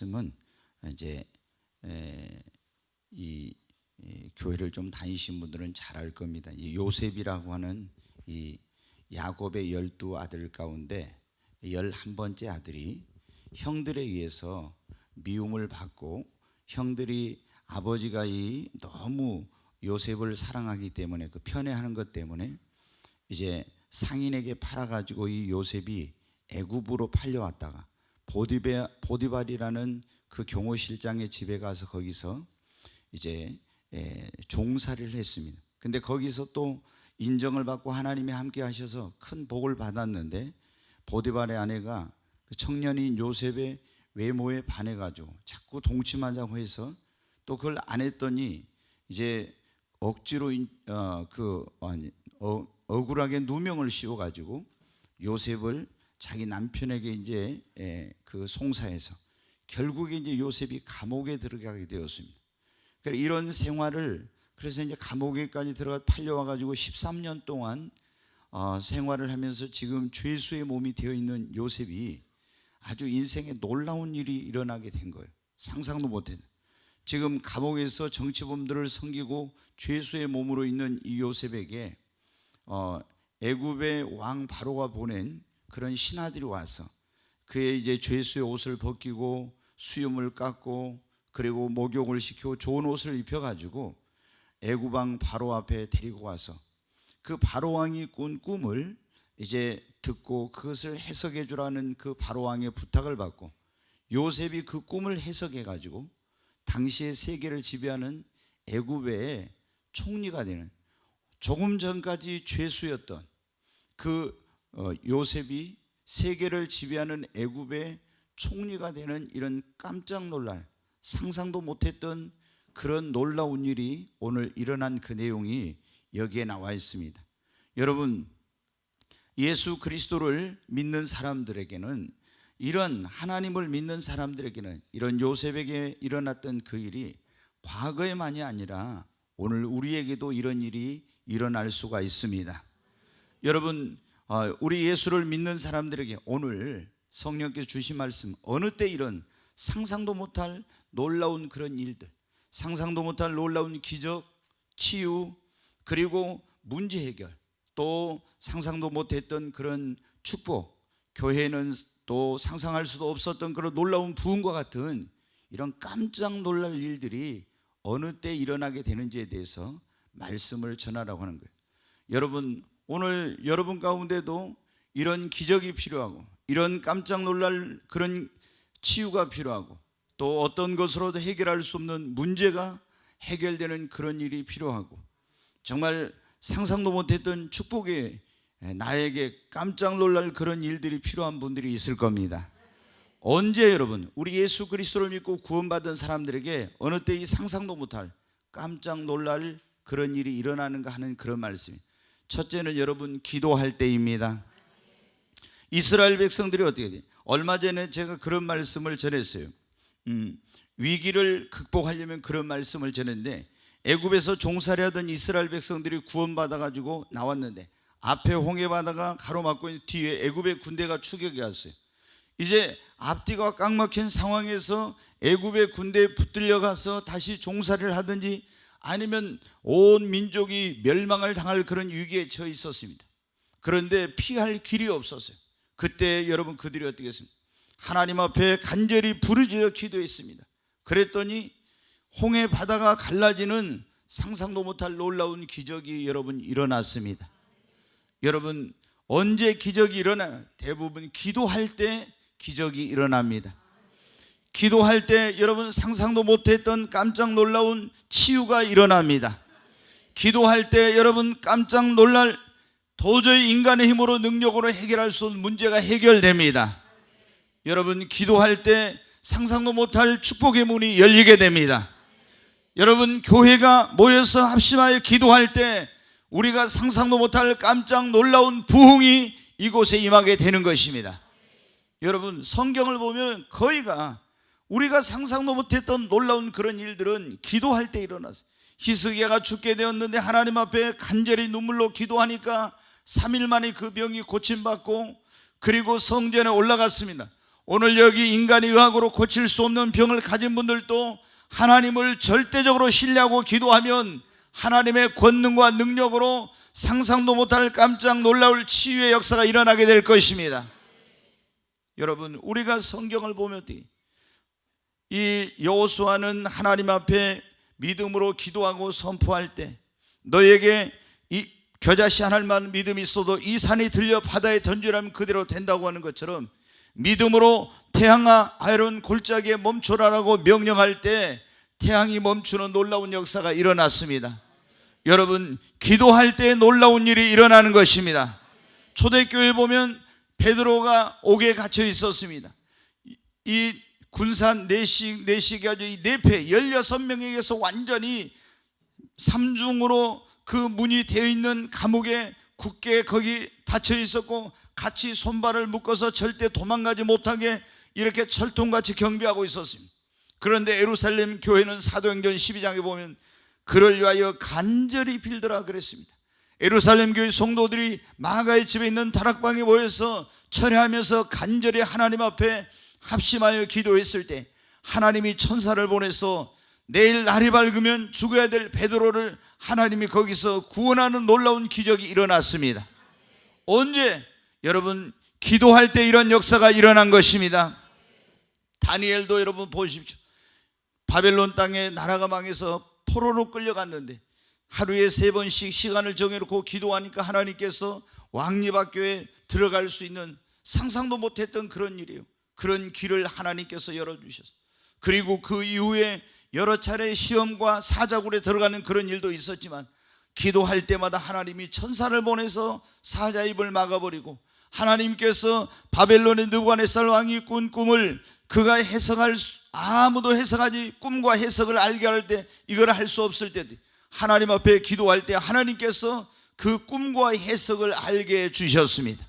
말씀은 이제 이 교회를 좀 다니신 분들은 잘 알 겁니다. 이 요셉이라고 하는 이 야곱의 12아들 가운데 11번째 아들이 형들에 의해서 미움을 받고, 형들이 아버지가 이 너무 요셉을 사랑하기 때문에 그 편애하는 것 때문에 이제 상인에게 팔아가지고 이 요셉이 애굽으로 팔려왔다가 보디발이라는 그 경호실장의 집에 가서 거기서 이제 종살이를 했습니다. 근데 거기서 또 인정을 받고 하나님이 함께 하셔서 큰 복을 받았는데, 보디발의 아내가 그 청년인 요셉의 외모에 반해가지고 자꾸 동침하자고 해서 또 그걸 안 했더니 이제 억지로 억울하게 누명을 씌워가지고 요셉을 자기 남편에게 이제 그 송사해서 결국에 이제 요셉이 감옥에 들어가게 되었습니다. 그래서 이런 생활을, 그래서 이제 감옥에까지 들어가 팔려와가지고 13년 동안 생활을 하면서 지금 죄수의 몸이 되어 있는 요셉이 아주 인생에 놀라운 일이 일어나게 된 거예요. 상상도 못했는. 지금 감옥에서 정치범들을 섬기고 죄수의 몸으로 있는 이 요셉에게 애굽의 왕 바로가 보낸 그런 신하들이 와서 그의 이제 죄수의 옷을 벗기고 수염을 깎고 그리고 목욕을 시키고 좋은 옷을 입혀가지고 애굽 왕 바로 앞에 데리고 와서 그 바로 왕이 꾼 꿈을 이제 듣고 그것을 해석해 주라는 그 바로 왕의 부탁을 받고 요셉이 그 꿈을 해석해 가지고 당시의 세계를 지배하는 애굽의 총리가 되는, 조금 전까지 죄수였던 그 요셉이 세계를 지배하는 애굽의 총리가 되는 이런 깜짝 놀랄, 상상도 못했던 그런 놀라운 일이 오늘 일어난 그 내용이 여기에 나와 있습니다. 여러분, 예수 그리스도를 믿는 사람들에게는, 이런 하나님을 믿는 사람들에게는 이런 요셉에게 일어났던 그 일이 과거에만이 아니라 오늘 우리에게도 이런 일이 일어날 수가 있습니다. 여러분, 우리 예수를 믿는 사람들에게 오늘 성령께서 주신 말씀, 어느 때 이런 상상도 못할 놀라운 그런 일들, 상상도 못할 놀라운 기적, 치유, 그리고 문제 해결, 또 상상도 못했던 그런 축복, 교회는 또 상상할 수도 없었던 그런 놀라운 부흥과 같은 이런 깜짝 놀랄 일들이 어느 때 일어나게 되는지에 대해서 말씀을 전하라고 하는 거예요. 여러분, 오늘 여러분 가운데도 이런 기적이 필요하고 이런 깜짝 놀랄 그런 치유가 필요하고 또 어떤 것으로도 해결할 수 없는 문제가 해결되는 그런 일이 필요하고 정말 상상도 못했던 축복이 나에게 깜짝 놀랄 그런 일들이 필요한 분들이 있을 겁니다. 언제 여러분, 우리 예수 그리스도를 믿고 구원받은 사람들에게 어느 때 이 상상도 못할 깜짝 놀랄 그런 일이 일어나는가 하는 그런 말씀입니다. 첫째는 여러분, 기도할 때입니다. 이스라엘 백성들이 어떻게 돼요? 얼마 전에 제가 그런 말씀을 전했어요. 위기를 극복하려면 그런 말씀을 전했는데, 애굽에서 종살이하던 이스라엘 백성들이 구원받아가지고 나왔는데 앞에 홍해바다가 가로막고 있는 뒤에 애굽의 군대가 추격해 왔어요. 이제 앞뒤가 꽉 막힌 상황에서 애굽의 군대에 붙들려 가서 다시 종살이를 하든지 아니면 온 민족이 멸망을 당할 그런 위기에 처해 있었습니다. 그런데 피할 길이 없었어요. 그때 여러분, 그들이 어떻게 했습니까? 하나님 앞에 간절히 부르짖어 기도했습니다. 그랬더니 홍해 바다가 갈라지는 상상도 못할 놀라운 기적이 여러분 일어났습니다. 여러분, 언제 기적이 일어나요? 대부분 기도할 때 기적이 일어납니다. 기도할 때 여러분, 상상도 못했던 깜짝 놀라운 치유가 일어납니다. 기도할 때 여러분, 깜짝 놀랄, 도저히 인간의 힘으로 능력으로 해결할 수 없는 문제가 해결됩니다. 여러분, 기도할 때 상상도 못할 축복의 문이 열리게 됩니다. 여러분, 교회가 모여서 합심하여 기도할 때 우리가 상상도 못할 깜짝 놀라운 부흥이 이곳에 임하게 되는 것입니다. 여러분, 성경을 보면 거의가 우리가 상상도 못했던 놀라운 그런 일들은 기도할 때 일어났어요. 히스기야가 죽게 되었는데 하나님 앞에 간절히 눈물로 기도하니까 3일 만에 그 병이 고침받고 그리고 성전에 올라갔습니다. 오늘 여기 인간의 의학으로 고칠 수 없는 병을 가진 분들도 하나님을 절대적으로 신뢰하고 기도하면 하나님의 권능과 능력으로 상상도 못할 깜짝 놀라울 치유의 역사가 일어나게 될 것입니다. 여러분, 우리가 성경을 보면 이 여호수아는 하나님 앞에 믿음으로 기도하고 선포할 때 너에게 이 겨자씨 하나만 믿음이 있어도 이 산이 들려 바다에 던지라면 그대로 된다고 하는 것처럼 믿음으로 태양아 아이론 골짜기에 멈춰라라고 명령할 때 태양이 멈추는 놀라운 역사가 일어났습니다. 여러분, 기도할 때 놀라운 일이 일어나는 것입니다. 초대교회에 보면 베드로가 옥에 갇혀 있었습니다. 이 군산 내식이 아주 이 내패 16명에게서 완전히 삼중으로 그 문이 되어 있는 감옥에 굳게 거기 닫혀 있었고 같이 손발을 묶어서 절대 도망가지 못하게 이렇게 철통같이 경비하고 있었습니다. 그런데 예루살렘 교회는 사도행전 12장에 보면 그를 위하여 간절히 빌더라 그랬습니다. 예루살렘 교회 성도들이 마가의 집에 있는 다락방에 모여서 철회하면서 간절히 하나님 앞에 합심하여 기도했을 때 하나님이 천사를 보내서 내일 날이 밝으면 죽어야 될 베드로를 하나님이 거기서 구원하는 놀라운 기적이 일어났습니다. 언제? 여러분, 기도할 때 이런 역사가 일어난 것입니다. 다니엘도 여러분 보십시오. 바벨론 땅에 나라가 망해서 포로로 끌려갔는데 하루에 3번씩 시간을 정해놓고 기도하니까 하나님께서 왕립학교에 들어갈 수 있는 상상도 못했던 그런 일이에요. 그런 길을 하나님께서 열어주셔서, 그리고 그 이후에 여러 차례 시험과 사자굴에 들어가는 그런 일도 있었지만 기도할 때마다 하나님이 천사를 보내서 사자 입을 막아버리고 하나님께서 바벨론의 느부갓네살 왕이 꾼 꿈을 그가 아무도 해석하지, 꿈과 해석을 알게 할 때 이걸 할 수 없을 때 하나님 앞에 기도할 때 하나님께서 그 꿈과 해석을 알게 해 주셨습니다.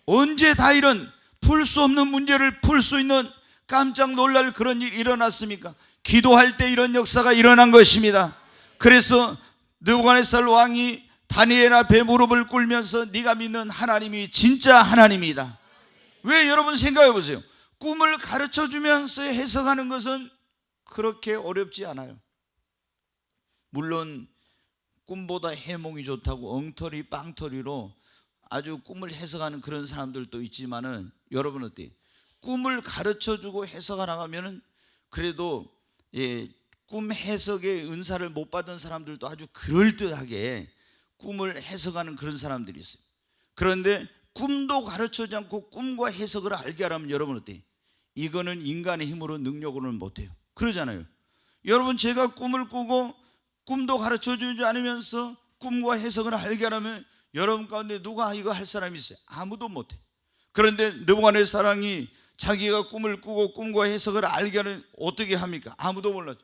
언제 다 이런 풀 수 없는 문제를 풀 수 있는 깜짝 놀랄 그런 일이 일어났습니까? 기도할 때 이런 역사가 일어난 것입니다. 그래서 느부갓네살 왕이 다니엘 앞에 무릎을 꿇으면서 네가 믿는 하나님이 진짜 하나님이다. 왜? 여러분 생각해 보세요. 꿈을 가르쳐 주면서 해석하는 것은 그렇게 어렵지 않아요. 물론 꿈보다 해몽이 좋다고 엉터리 빵터리로 아주 꿈을 해석하는 그런 사람들도 있지만은 여러분 어때요? 꿈을 가르쳐 주고 해석하러 가면은 그래도 꿈 해석의 은사를 못 받은 사람들도 아주 그럴듯하게 꿈을 해석하는 그런 사람들이 있어요. 그런데 꿈도 가르쳐주지 않고 꿈과 해석을 알게 하라면 여러분 어때요? 이거는 인간의 힘으로 능력으로는 못해요. 그러잖아요. 여러분, 제가 꿈을 꾸고 꿈도 가르쳐주지 않으면서 꿈과 해석을 알게 하라면 여러분 가운데 누가 이거 할 사람이 있어요? 아무도 못해. 그런데 느부갓네살 왕이 자기가 꿈을 꾸고 꿈과 해석을 알게 하는 어떻게 합니까? 아무도 몰랐죠.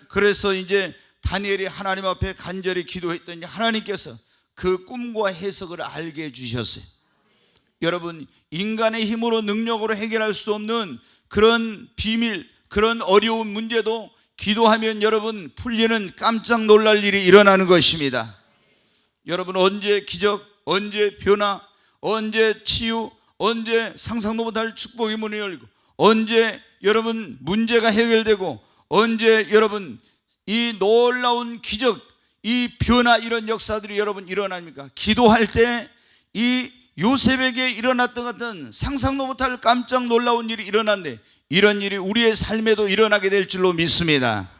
그래서 이제 다니엘이 하나님 앞에 간절히 기도했더니 하나님께서 그 꿈과 해석을 알게 해주셨어요. 여러분, 인간의 힘으로 능력으로 해결할 수 없는 그런 비밀, 그런 어려운 문제도 기도하면 여러분 풀리는 깜짝 놀랄 일이 일어나는 것입니다. 여러분, 언제 기적, 언제 변화, 언제 치유, 언제 상상도 못할 축복의 문이 열리고, 언제 여러분 문제가 해결되고, 언제 여러분 이 놀라운 기적, 이 변화, 이런 역사들이 여러분 일어납니까? 기도할 때 이 요셉에게 일어났던 같은 상상도 못할 깜짝 놀라운 일이 일어났는데 이런 일이 우리의 삶에도 일어나게 될 줄로 믿습니다.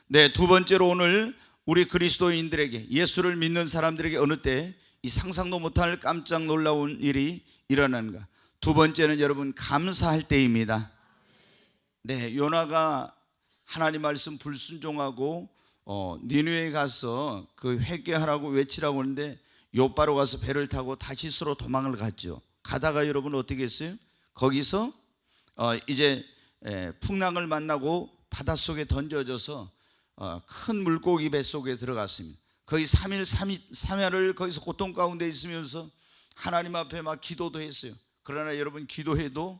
네, 두 번째로 오늘 우리 그리스도인들에게, 예수를 믿는 사람들에게 어느 때 이 상상도 못할 깜짝 놀라운 일이 일어나는가? 두 번째는 여러분 감사할 때입니다. 네, 요나가 하나님 말씀 불순종하고 니느웨에 가서 그 회개하라고 외치라고 하는데 요바로 가서 배를 타고 다시스로 도망을 갔죠. 가다가 여러분 어떻게 했어요? 거기서 이제 풍랑을 만나고 바닷속에 던져져서 큰 물고기 뱃속에 들어갔습니다. 거의 3일 3야를 거기서 고통 가운데 있으면서 하나님 앞에 막 기도도 했어요. 그러나 여러분 기도해도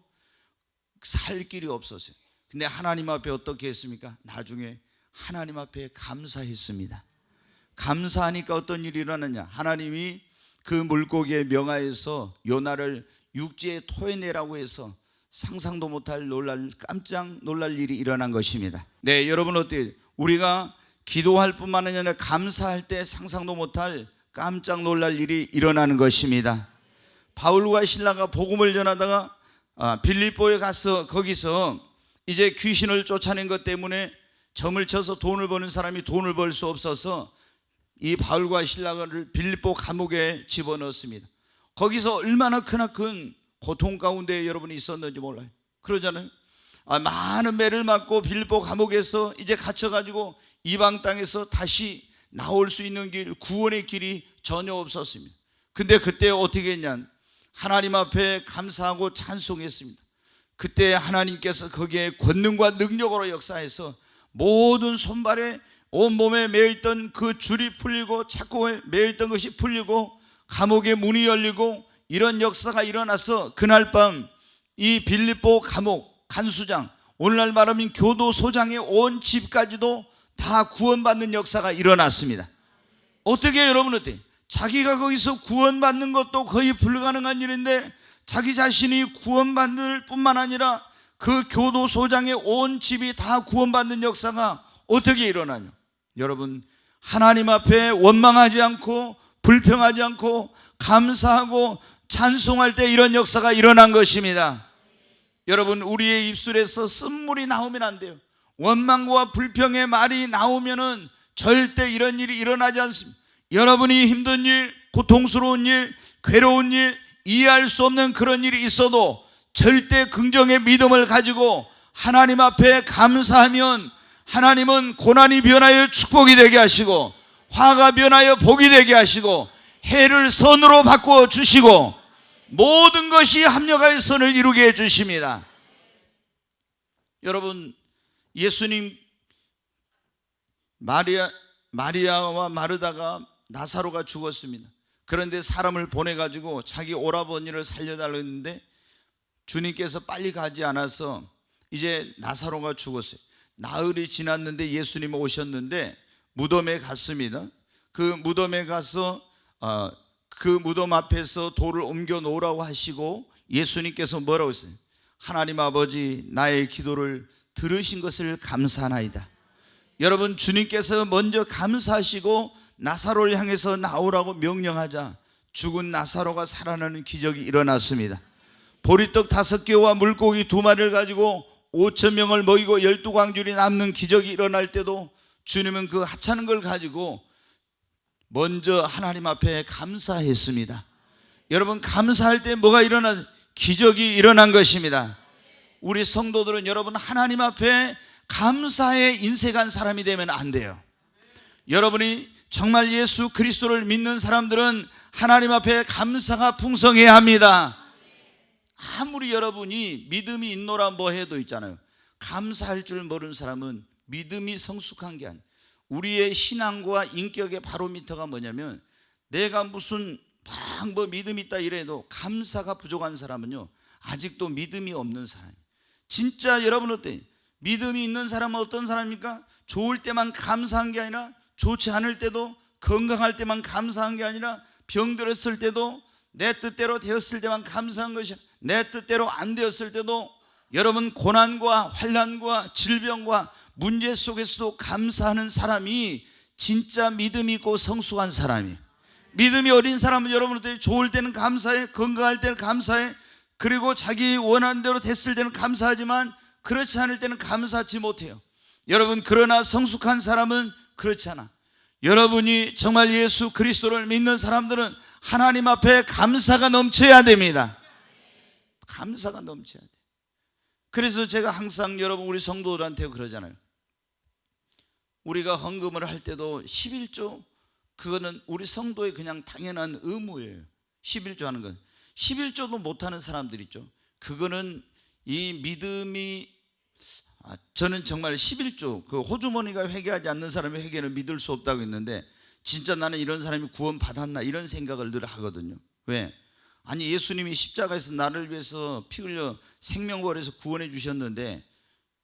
살 길이 없었어요. 근데 하나님 앞에 어떻게 했습니까? 나중에 하나님 앞에 감사했습니다. 감사하니까 어떤 일이 일어나냐? 하나님이 그 물고기의 명하에서 요나를 육지에 토해내라고 해서 상상도 못할 깜짝 놀랄 일이 일어난 것입니다. 네, 여러분 어때요? 우리가 기도할 뿐만 아니라 감사할 때 상상도 못할 깜짝 놀랄 일이 일어나는 것입니다. 바울과 실라가 복음을 전하다가 빌립보에 가서 거기서 이제 귀신을 쫓아낸 것 때문에 점을 쳐서 돈을 버는 사람이 돈을 벌 수 없어서 이 바울과 실라를 빌립보 감옥에 집어넣었습니다. 거기서 얼마나 크나큰 고통 가운데 여러분이 있었는지 몰라요. 그러잖아요. 많은 매를 맞고 빌립보 감옥에서 이제 갇혀가지고 이방 땅에서 다시 나올 수 있는 길, 구원의 길이 전혀 없었습니다. 근데 그때 어떻게 했냐? 하나님 앞에 감사하고 찬송했습니다. 그때 하나님께서 거기에 권능과 능력으로 역사해서 모든 손발에 온몸에 매어있던 그 줄이 풀리고 자꾸 매어있던 것이 풀리고 감옥의 문이 열리고 이런 역사가 일어나서 그날 밤 이 빌립보 감옥 간수장, 오늘날 말하면 교도소장의 온 집까지도 다 구원받는 역사가 일어났습니다. 어떻게 여러분 어때요? 자기가 거기서 구원받는 것도 거의 불가능한 일인데 자기 자신이 구원받을 뿐만 아니라 그 교도소장의 온 집이 다 구원받는 역사가 어떻게 일어나냐? 여러분, 하나님 앞에 원망하지 않고 불평하지 않고 감사하고 찬송할 때 이런 역사가 일어난 것입니다. 여러분, 우리의 입술에서 쓴물이 나오면 안 돼요. 원망과 불평의 말이 나오면은 절대 이런 일이 일어나지 않습니다. 여러분이 힘든 일, 고통스러운 일, 괴로운 일, 이해할 수 없는 그런 일이 있어도 절대 긍정의 믿음을 가지고 하나님 앞에 감사하면 하나님은 고난이 변하여 축복이 되게 하시고 화가 변하여 복이 되게 하시고 해를 선으로 바꾸어 주시고 모든 것이 합력하여 선을 이루게 해 주십니다. 여러분, 예수님 마리아와 마르다가 나사로가 죽었습니다. 그런데 사람을 보내가지고 자기 오라버니를 살려달라고 했는데 주님께서 빨리 가지 않아서 이제 나사로가 죽었어요. 나흘이 지났는데 예수님 오셨는데 무덤에 갔습니다. 그 무덤에 가서 그 무덤 앞에서 돌을 옮겨 놓으라고 하시고 예수님께서 뭐라고 했어요? 하나님 아버지, 나의 기도를 들으신 것을 감사하나이다. 여러분, 주님께서 먼저 감사하시고 나사로를 향해서 나오라고 명령하자 죽은 나사로가 살아나는 기적이 일어났습니다. 보리떡 5개와 물고기 2마리를 가지고 5,000명을 먹이고 12광줄이 남는 기적이 일어날 때도 주님은 그 하찮은 걸 가지고 먼저 하나님 앞에 감사했습니다. 여러분, 감사할 때 뭐가 일어나? 기적이 일어난 것입니다. 우리 성도들은 여러분 하나님 앞에 감사에 인색한 사람이 되면 안 돼요. 여러분이 정말 예수 그리스도를 믿는 사람들은 하나님 앞에 감사가 풍성해야 합니다. 아무리 여러분이 믿음이 있노라 뭐 해도 있잖아요. 감사할 줄 모르는 사람은 믿음이 성숙한 게 아니에요. 우리의 신앙과 인격의 바로미터가 뭐냐면 내가 무슨 뭐 믿음이 있다 이래도 감사가 부족한 사람은요 아직도 믿음이 없는 사람이에요. 진짜 여러분 어때요? 믿음이 있는 사람은 어떤 사람입니까? 좋을 때만 감사한 게 아니라 좋지 않을 때도, 건강할 때만 감사한 게 아니라 병들었을 때도, 내 뜻대로 되었을 때만 감사한 것이 아니라 내 뜻대로 안 되었을 때도 여러분 고난과 환난과 질병과 문제 속에서도 감사하는 사람이 진짜 믿음 있고 성숙한 사람이에요. 믿음이 어린 사람은 여러분들 좋을 때는 감사해, 건강할 때는 감사해, 그리고 자기 원하는 대로 됐을 때는 감사하지만 그렇지 않을 때는 감사하지 못해요. 여러분, 그러나 성숙한 사람은 그렇지 않아. 여러분이 정말 예수 그리스도를 믿는 사람들은 하나님 앞에 감사가 넘쳐야 됩니다. 감사가 넘쳐야 돼. 그래서 제가 항상 여러분 우리 성도들한테 그러잖아요. 우리가 헌금을 할 때도 11조, 그거는 우리 성도의 그냥 당연한 의무예요. 11조 하는 건. 11조도 못하는 사람들 있죠. 그거는 이 믿음이, 저는 정말 11조, 그 호주머니가 회개하지 않는 사람의 회개를 믿을 수 없다고 했는데 진짜 나는 이런 사람이 구원 받았나 이런 생각을 늘 하거든요. 왜? 아니, 예수님이 십자가에서 나를 위해서 피 흘려 생명벌에서 구원해 주셨는데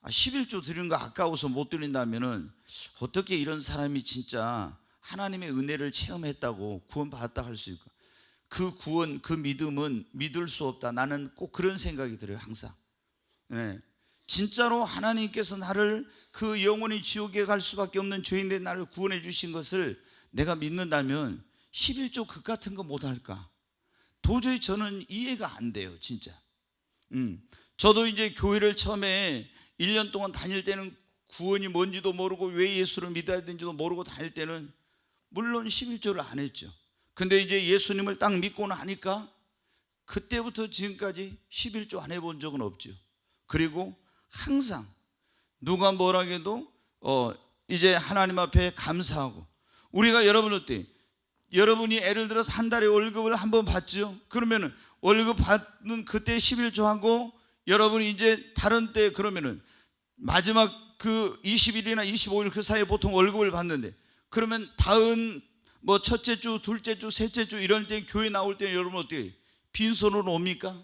11조 드리는 거 아까워서 못 드린다면은 어떻게 이런 사람이 진짜 하나님의 은혜를 체험했다고 구원받았다 할 수 있을까? 그 구원, 그 믿음은 믿을 수 없다. 나는 꼭 그런 생각이 들어요. 항상 예. 진짜로 하나님께서 나를 그 영원히 지옥에 갈 수밖에 없는 죄인된 나를 구원해 주신 것을 내가 믿는다면 11조 그 같은 거 못할까? 도저히 저는 이해가 안 돼요, 진짜. 저도 이제 교회를 처음에 1년 동안 다닐 때는 구원이 뭔지도 모르고 왜 예수를 믿어야 되는지도 모르고 다닐 때는 물론 11조를 안 했죠. 근데 이제 예수님을 딱 믿고 나니까 그때부터 지금까지 11조 안 해본 적은 없죠. 그리고 항상 누가 뭐라 해도 이제 하나님 앞에 감사하고, 우리가 여러분 어때? 여러분이 예를 들어서 한 달에 월급을 한번 받죠. 그러면은 월급 받는 그때 11조 하고, 여러분이 이제 다른 때 그러면은 마지막 그 20일이나 25일 그 사이에 보통 월급을 받는데, 그러면 다음 뭐 첫째 주, 둘째 주, 셋째 주 이럴 때 교회 나올 때 여러분 어떻게 빈손으로 옵니까?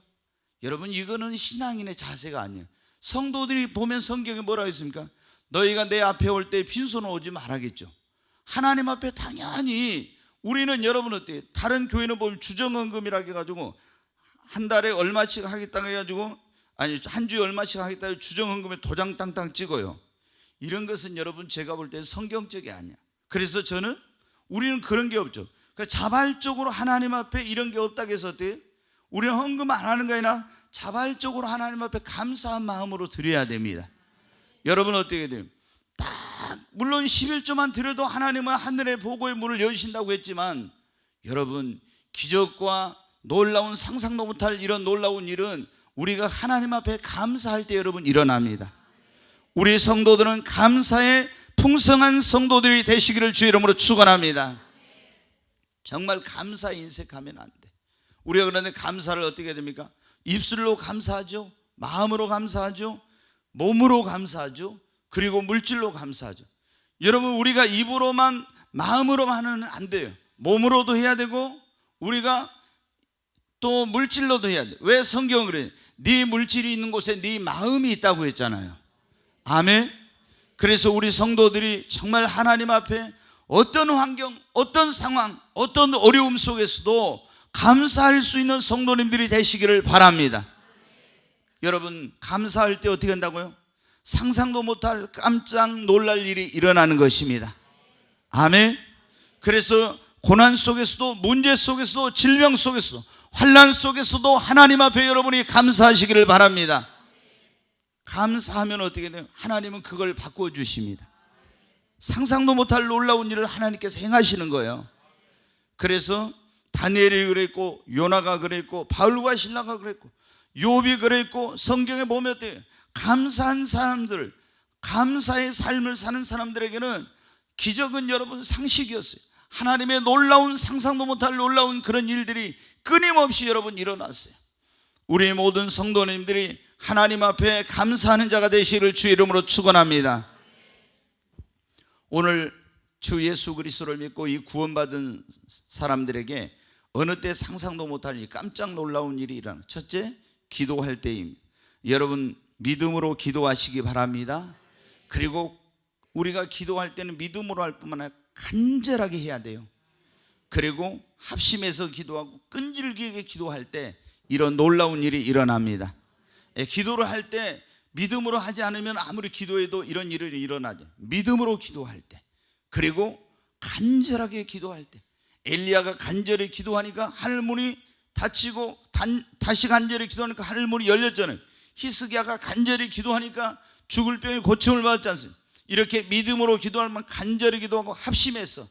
여러분 이거는 신앙인의 자세가 아니에요. 성도들이 보면 성경에 뭐라고 했습니까? 너희가 내 앞에 올 때 빈손으로 오지 말아겠죠. 하나님 앞에 당연히 우리는 여러분 어때요? 다른 교회는 보면 주정헌금이라고 해가지고 한 달에 얼마씩 하겠다고 해가지고, 아니 한 주에 얼마씩 하겠다고 해서 주정헌금에 도장 땅땅 찍어요. 이런 것은 여러분 제가 볼 때는 성경적이 아니야. 그래서 저는 우리는 그런 게 없죠. 그러니까 자발적으로 하나님 앞에 이런 게 없다고 해서 어때요? 우리는 헌금 안 하는 거 아니라 자발적으로 하나님 앞에 감사한 마음으로 드려야 됩니다. 여러분 어떻게 돼요? 딱 물론 11조만 드려도 하나님은 하늘의 보고의 문을 여신다고 했지만, 여러분 기적과 놀라운 상상도 못할 이런 놀라운 일은 우리가 하나님 앞에 감사할 때 여러분 일어납니다. 우리 성도들은 감사의 풍성한 성도들이 되시기를 주의 이름으로 축원합니다. 정말 감사 인색하면 안 돼. 우리가 그런데 감사를 어떻게 해야 됩니까? 입술로 감사하죠, 마음으로 감사하죠, 몸으로 감사하죠, 그리고 물질로 감사하죠. 여러분 우리가 입으로만 마음으로만 하면 안 돼요. 몸으로도 해야 되고 우리가 또 물질로도 해야 돼. 왜 성경은 그래요? 네 물질이 있는 곳에 네 마음이 있다고 했잖아요. 아멘. 그래서 우리 성도들이 정말 하나님 앞에 어떤 환경, 어떤 상황, 어떤 어려움 속에서도 감사할 수 있는 성도님들이 되시기를 바랍니다. 여러분 감사할 때 어떻게 한다고요? 상상도 못할 깜짝 놀랄 일이 일어나는 것입니다. 아멘. 그래서 고난 속에서도, 문제 속에서도, 질병 속에서도, 환난 속에서도 하나님 앞에 여러분이 감사하시기를 바랍니다. 감사하면 어떻게 돼요? 하나님은 그걸 바꿔주십니다. 상상도 못할 놀라운 일을 하나님께서 행하시는 거예요. 그래서 다니엘이 그랬고, 요나가 그랬고, 바울과 실라가 그랬고, 욥이 그랬고, 성경에 보면 어때요? 감사한 사람들, 감사의 삶을 사는 사람들에게는 기적은 여러분 상식이었어요. 하나님의 놀라운, 상상도 못할 놀라운 그런 일들이 끊임없이 여러분 일어났어요. 우리 모든 성도님들이 하나님 앞에 감사하는 자가 되시기를 주의 이름으로 축원합니다. 오늘 주 예수 그리스도를 믿고 이 구원받은 사람들에게 어느 때 상상도 못할 일, 깜짝 놀라운 일이 일어나. 첫째, 기도할 때입니다. 여러분 믿음으로 기도하시기 바랍니다. 그리고 우리가 기도할 때는 믿음으로 할 뿐만 아니라 간절하게 해야 돼요. 그리고 합심해서 기도하고 끈질기게 기도할 때 이런 놀라운 일이 일어납니다. 기도를 할 때 믿음으로 하지 않으면 아무리 기도해도 이런 일이 일어나죠. 믿음으로 기도할 때, 그리고 간절하게 기도할 때. 엘리야가 간절히 기도하니까 하늘문이 닫히고 다시 간절히 기도하니까 하늘문이 열렸잖아요. 히스기야가 간절히 기도하니까 죽을 병이 고침을 받았지 않습니까? 이렇게 믿음으로 기도하면 간절히 기도하고 합심해서,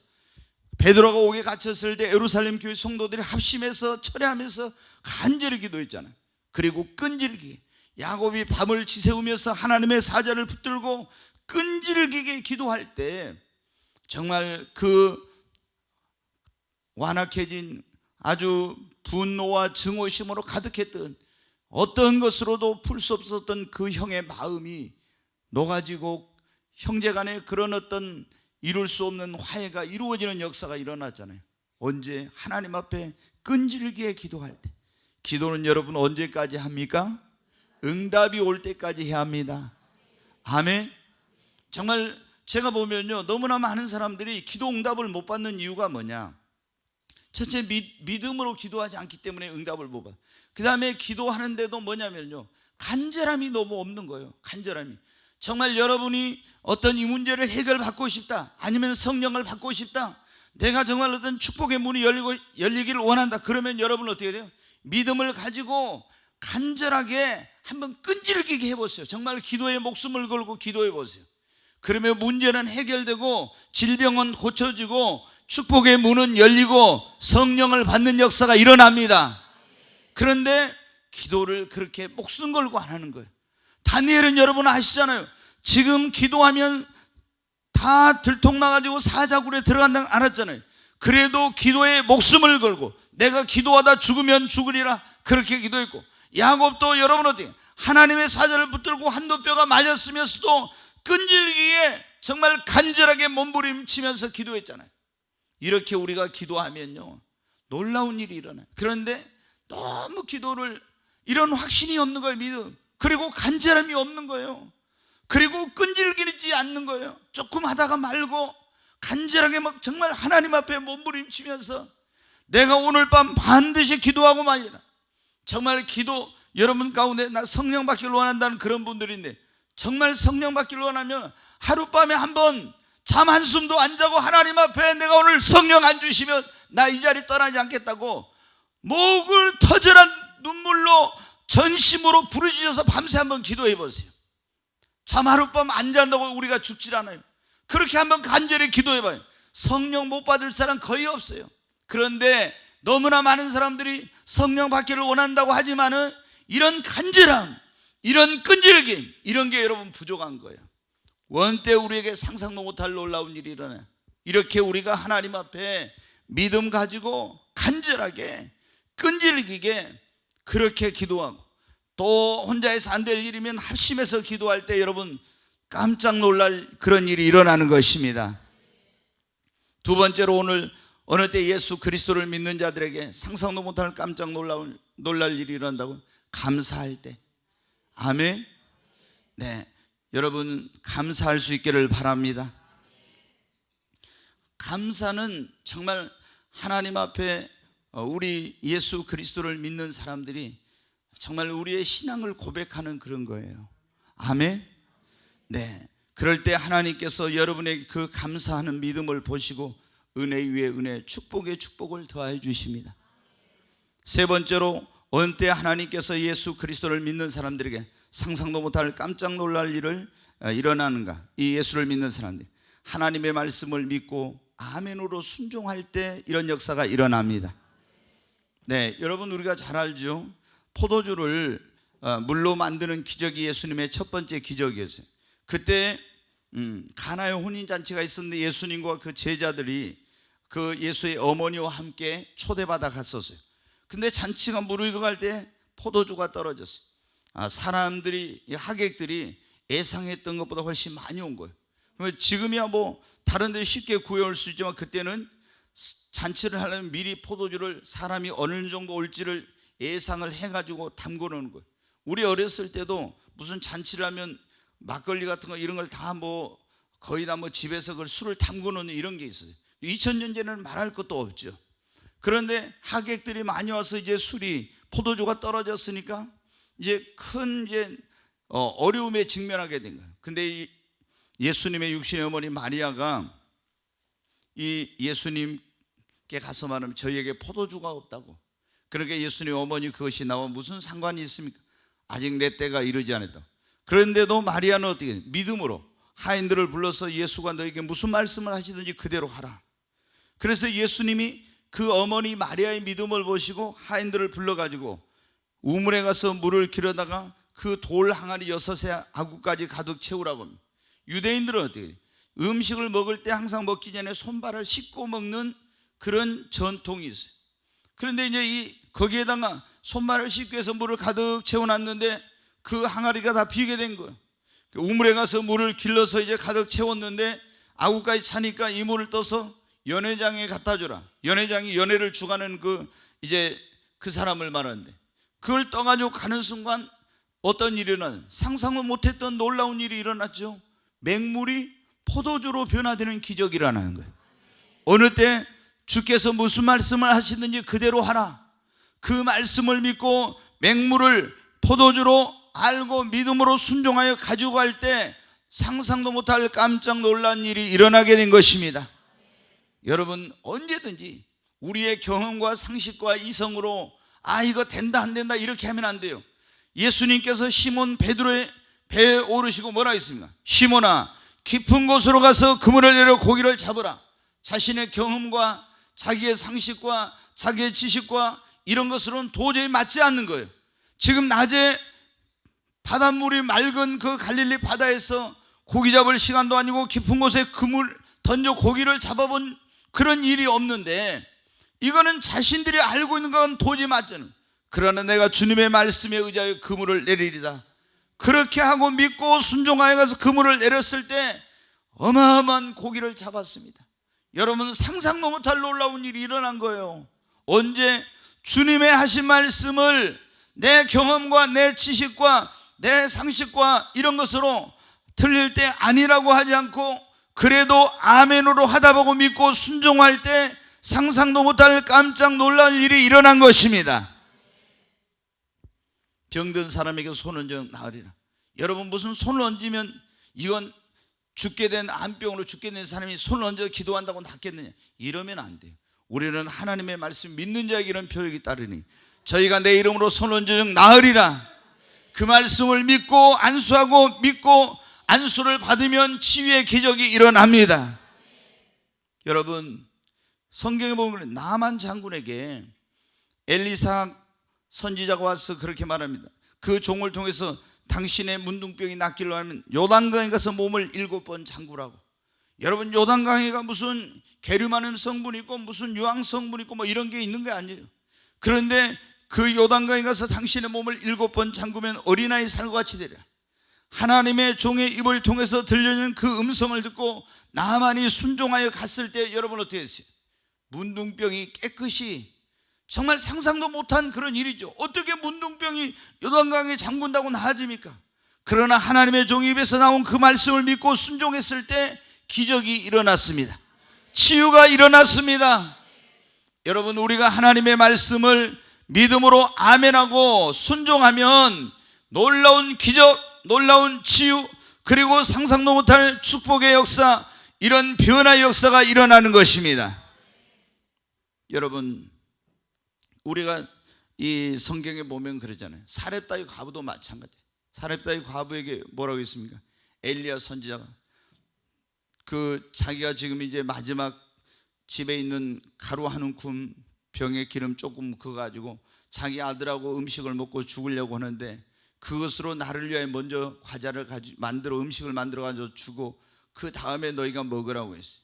베드로가 옥에 갇혔을 때 예루살렘 교회 성도들이 합심해서 철회하면서 간절히 기도했잖아요. 그리고 끈질기게 야곱이 밤을 지새우면서 하나님의 사자를 붙들고 끈질기게 기도할 때 정말 그 완악해진 아주 분노와 증오심으로 가득했던 어떤 것으로도 풀 수 없었던 그 형의 마음이 녹아지고 형제간에 그런 어떤 이룰 수 없는 화해가 이루어지는 역사가 일어났잖아요. 언제? 하나님 앞에 끈질기게 기도할 때. 기도는 여러분 언제까지 합니까? 응답이 올 때까지 해야 합니다. 아멘. 정말 제가 보면요, 너무나 많은 사람들이 기도 응답을 못 받는 이유가 뭐냐? 첫째, 믿음으로 기도하지 않기 때문에 응답을 못 받아요. 그 다음에 기도하는데도 뭐냐면요, 간절함이 너무 없는 거예요. 간절함이. 정말 여러분이 어떤 이 문제를 해결받고 싶다, 아니면 성령을 받고 싶다, 내가 정말 어떤 축복의 문이 열리기를 원한다, 그러면 여러분은 어떻게 돼요? 믿음을 가지고 간절하게 한번 끈질기게 해보세요. 정말 기도에 목숨을 걸고 기도해 보세요. 그러면 문제는 해결되고 질병은 고쳐지고 축복의 문은 열리고 성령을 받는 역사가 일어납니다. 그런데 기도를 그렇게 목숨 걸고 안 하는 거예요. 다니엘은 여러분 아시잖아요. 지금 기도하면 다 들통나가지고 사자굴에 들어간다는 거 알았잖아요. 그래도 기도에 목숨을 걸고 내가 기도하다 죽으면 죽으리라 그렇게 기도했고, 야곱도 여러분 어떻게 하나님의 사자를 붙들고 한도뼈가 맞았으면서도 끈질기게 정말 간절하게 몸부림치면서 기도했잖아요. 이렇게 우리가 기도하면요 놀라운 일이 일어나요. 그런데 너무 기도를 이런 확신이 없는 거예요. 믿음, 그리고 간절함이 없는 거예요. 그리고 끈질기지 않는 거예요. 조금 하다가 말고 간절하게 막 정말 하나님 앞에 몸부림치면서 내가 오늘 밤 반드시 기도하고 말이라. 정말 기도, 여러분 가운데 나 성령 받기를 원한다는 그런 분들인데, 정말 성령 받기를 원하면 하룻밤에 한번 잠 한숨도 안 자고 하나님 앞에 내가 오늘 성령 안 주시면 나 이 자리 떠나지 않겠다고 목을 터져란 눈물로 전심으로 부르짖어서 밤새 한번 기도해 보세요. 잠 하룻밤 안 잔다고 우리가 죽질 않아요. 그렇게 한번 간절히 기도해 봐요. 성령 못 받을 사람 거의 없어요. 그런데 너무나 많은 사람들이 성령 받기를 원한다고 하지만은 이런 간절함, 이런 끈질김, 이런 게 여러분 부족한 거예요. 원때 우리에게 상상도 못할 놀라운 일이 일어나요. 이렇게 우리가 하나님 앞에 믿음 가지고 간절하게 끈질기게 그렇게 기도하고, 또 혼자서 안 될 일이면 합심해서 기도할 때 여러분 깜짝 놀랄 그런 일이 일어나는 것입니다. 두 번째로, 오늘 어느 때 예수 그리스도를 믿는 자들에게 상상도 못할 깜짝 놀랄 일이 일어난다고? 감사할 때. 아멘. 네, 여러분 감사할 수 있기를 바랍니다. 감사는 정말 하나님 앞에 우리 예수 그리스도를 믿는 사람들이 정말 우리의 신앙을 고백하는 그런 거예요. 아멘. 네, 그럴 때 하나님께서 여러분의 그 감사하는 믿음을 보시고 은혜 위에 은혜, 축복에 축복을 더해 주십니다. 세 번째로, 어느 때 하나님께서 예수 그리스도를 믿는 사람들에게 상상도 못할 깜짝 놀랄 일을 일어나는가? 이 예수를 믿는 사람들, 하나님의 말씀을 믿고 아멘으로 순종할 때 이런 역사가 일어납니다. 네, 여러분 우리가 잘 알죠. 포도주를 물로 만드는 기적이 예수님의 첫 번째 기적이었어요. 그때 가나의 혼인잔치가 있었는데 예수님과 그 제자들이 그 예수의 어머니와 함께 초대받아 갔었어요. 근데 잔치가 무르익어갈 때 포도주가 떨어졌어요. 사람들이, 하객들이 예상했던 것보다 훨씬 많이 온 거예요. 지금이야 뭐 다른 데 쉽게 구해올 수 있지만 그때는 잔치를 하려면 미리 포도주를 사람이 어느 정도 올지를 예상을 해가지고 담궈 놓는 거예요. 우리 어렸을 때도 무슨 잔치를 하면 막걸리 같은 거 이런 걸 다 뭐 거의 다 뭐 집에서 그 술을 담궈 놓는 이런 게 있어요. 2000년 전에는 말할 것도 없죠. 그런데 하객들이 많이 와서 이제 술이, 포도주가 떨어졌으니까 이제 큰 어려움에 직면하게 된 거예요. 근데 예수님의 육신의 어머니 마리아가 이 예수님께 가서 말하면 저희에게 포도주가 없다고. 그러니까 예수님 어머니 그것이 나와 무슨 상관이 있습니까? 아직 내 때가 이르지 않았다. 그런데도 마리아는 어떻게 믿음으로 하인들을 불러서 예수가 너에게 무슨 말씀을 하시든지 그대로 하라. 그래서 예수님이 그 어머니 마리아의 믿음을 보시고 하인들을 불러가지고 우물에 가서 물을 길어다가 그 돌 항아리 6에 아구까지 가득 채우라고 합니다. 유대인들은 어떻게 해요? 음식을 먹을 때 항상 먹기 전에 손발을 씻고 먹는 그런 전통이 있어요. 그런데 이제 거기에다가 손발을 씻기 위해서 물을 가득 채워놨는데 그 항아리가 다 비게 된 거예요. 우물에 가서 물을 길러서 이제 가득 채웠는데 아구까지 차니까 이 물을 떠서 연회장에 갖다 주라. 연회장이 연회를 주가는 그 사람을 말하는데, 그걸 떠가지고 가는 순간 어떤 일이 일어나요? 상상도 못했던 놀라운 일이 일어났죠. 맹물이 포도주로 변화되는 기적이 일어나는 거예요. 어느 때 주께서 무슨 말씀을 하시든지 그대로 하라. 그 말씀을 믿고 맹물을 포도주로 알고 믿음으로 순종하여 가지고 갈 때 상상도 못할 깜짝 놀란 일이 일어나게 된 것입니다. 여러분, 언제든지 우리의 경험과 상식과 이성으로 이거 된다 안 된다 이렇게 하면 안 돼요. 예수님께서 시몬 베드로의 배에 오르시고 뭐라 했습니까? 시몬아, 깊은 곳으로 가서 그물을 내려 고기를 잡으라. 자신의 경험과 자기의 상식과 자기의 지식과 이런 것으로는 도저히 맞지 않는 거예요. 지금 낮에 바닷물이 맑은 그 갈릴리 바다에서 고기 잡을 시간도 아니고 깊은 곳에 그물 던져 고기를 잡아본 그런 일이 없는데, 이거는 자신들이 알고 있는 건 도저히 맞지 않아요. 그러나 내가 주님의 말씀에 의지하여 그물을 내리리다. 그렇게 하고 믿고 순종하여 가서 그물을 내렸을 때 어마어마한 고기를 잡았습니다. 여러분, 상상도 못할 놀라운 일이 일어난 거예요. 언제? 주님의 하신 말씀을 내 경험과 내 지식과 내 상식과 이런 것으로 틀릴 때 아니라고 하지 않고 그래도 아멘으로 하다 보고 믿고 순종할 때 상상도 못할 깜짝 놀랄 일이 일어난 것입니다. 병든 사람에게 손 얹어 나으리라. 여러분, 무슨 손을 얹으면 이건 죽게 된 암병으로 죽게 된 사람이 손을 얹어 기도한다고 낫겠느냐, 이러면 안 돼요. 우리는 하나님의 말씀 믿는 자에게 이런 표적이 따르니 저희가 내 이름으로 손을 얹어 나으리라. 그 말씀을 믿고 안수하고 믿고 안수를 받으면 치유의 기적이 일어납니다. 여러분, 성경에 보면 나만 장군에게 엘리사 선지자가 와서 그렇게 말합니다. 그 종을 통해서 당신의 문둥병이 낫기로 하면 요단강에 가서 몸을 7번 잠그라고. 여러분, 요단강에가 무슨 게르마늄 성분이 있고 무슨 유황 성분이 있고 뭐 이런 게 있는 게 아니에요. 그런데 그 요단강에 가서 당신의 몸을 7번 잠그면 어린아이 살과 같이 되리라. 하나님의 종의 입을 통해서 들려주는 그 음성을 듣고 나만이 순종하여 갔을 때 여러분 어떻게 했어요? 문둥병이 깨끗이, 정말 상상도 못한 그런 일이죠. 어떻게 문둥병이 요단강에 잠근다고 나아집니까? 그러나 하나님의 종 입에서 나온 그 말씀을 믿고 순종했을 때 기적이 일어났습니다. 치유가 일어났습니다. 여러분, 우리가 하나님의 말씀을 믿음으로 아멘하고 순종하면 놀라운 기적, 놀라운 치유, 그리고 상상도 못할 축복의 역사, 이런 변화의 역사가 일어나는 것입니다. 여러분, 우리가 이 성경에 보면 그러잖아요. 사렙다의 과부도 마찬가지예요. 사렙다의 과부에게 뭐라고 했습니까? 엘리야 선지자가 자기가 지금 이제 마지막 집에 있는 가루 한 움큼 병에 기름 조금 그거 가지고 자기 아들하고 음식을 먹고 죽으려고 하는데, 그것으로 나를 위하여 먼저 과자를 만들어 음식을 만들어 가지고 주고 그 다음에 너희가 먹으라고 했어요.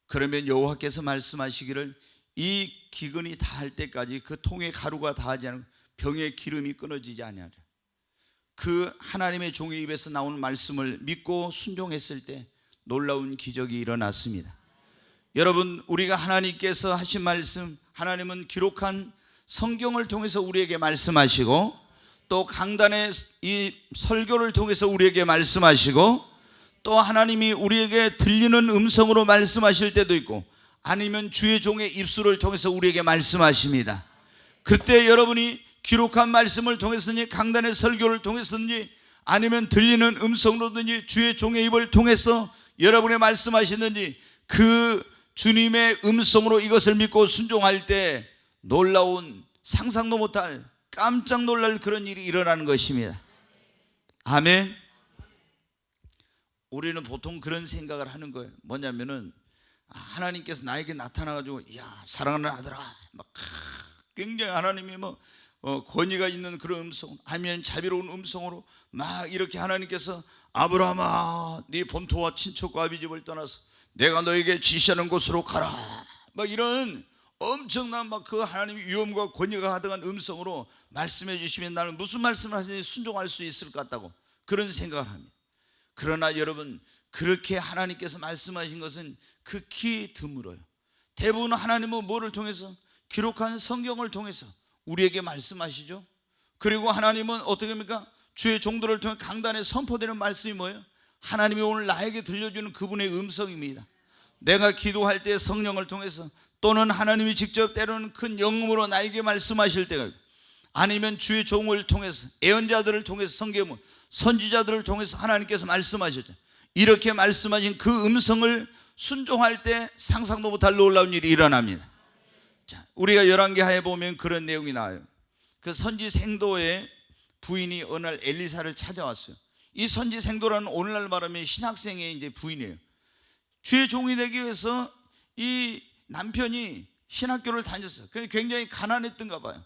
그러면 여호와께서 말씀하시기를 이 기근이 다할 때까지 그 통에 가루가 다하지 않고 병의 기름이 끊어지지 아니하리라. 그 하나님의 종의 입에서 나오는 말씀을 믿고 순종했을 때 놀라운 기적이 일어났습니다. 여러분, 우리가 하나님께서 하신 말씀, 하나님은 기록한 성경을 통해서 우리에게 말씀하시고 또 강단의 이 설교를 통해서 우리에게 말씀하시고 또 하나님이 우리에게 들리는 음성으로 말씀하실 때도 있고 아니면 주의 종의 입술을 통해서 우리에게 말씀하십니다. 그때 여러분이 기록한 말씀을 통해서든지 강단의 설교를 통해서든지 아니면 들리는 음성으로든지 주의 종의 입을 통해서 여러분의 말씀하시든지 그 주님의 음성으로 이것을 믿고 순종할 때 놀라운 상상도 못할 깜짝 놀랄 그런 일이 일어나는 것입니다. 아멘. 우리는 보통 그런 생각을 하는 거예요. 뭐냐면은 하나님께서 나에게 나타나가지고 야 사랑하는 아들아 막 굉장히 하나님이 권위가 있는 그런 음성, 아니면 자비로운 음성으로 막 이렇게 하나님께서 아브라함아 네 본토와 친척과 아비집을 떠나서 내가 너에게 지시하는 곳으로 가라 막 이런 엄청난 그 하나님의 위엄과 권위가 가득한 음성으로 말씀해 주시면 나는 무슨 말씀을 하시는지 순종할 수 있을 것 같다고 그런 생각을 합니다. 그러나 여러분, 그렇게 하나님께서 말씀하신 것은 극히 드물어요. 대부분 하나님은 뭐를 통해서? 기록한 성경을 통해서 우리에게 말씀하시죠. 그리고 하나님은 어떻게 합니까? 주의 종들을 통해 강단에 선포되는 말씀이 뭐예요? 하나님이 오늘 나에게 들려주는 그분의 음성입니다. 내가 기도할 때 성령을 통해서 또는 하나님이 직접 때로는 큰 영음으로 나에게 말씀하실 때가 있고 아니면 주의 종을 통해서, 예언자들을 통해서, 성경은 선지자들을 통해서 하나님께서 말씀하셨죠. 이렇게 말씀하신 그 음성을 순종할 때 상상도 못할 놀라운 일이 일어납니다. 자, 우리가 열왕기하에 보면 그런 내용이 나와요. 그 선지 생도의 부인이 어느 날 엘리사를 찾아왔어요. 이 선지 생도라는 오늘날 말하면 신학생의 이제 부인이에요. 주의 종이 되기 위해서 이 남편이 신학교를 다녔어요. 굉장히 가난했던가 봐요.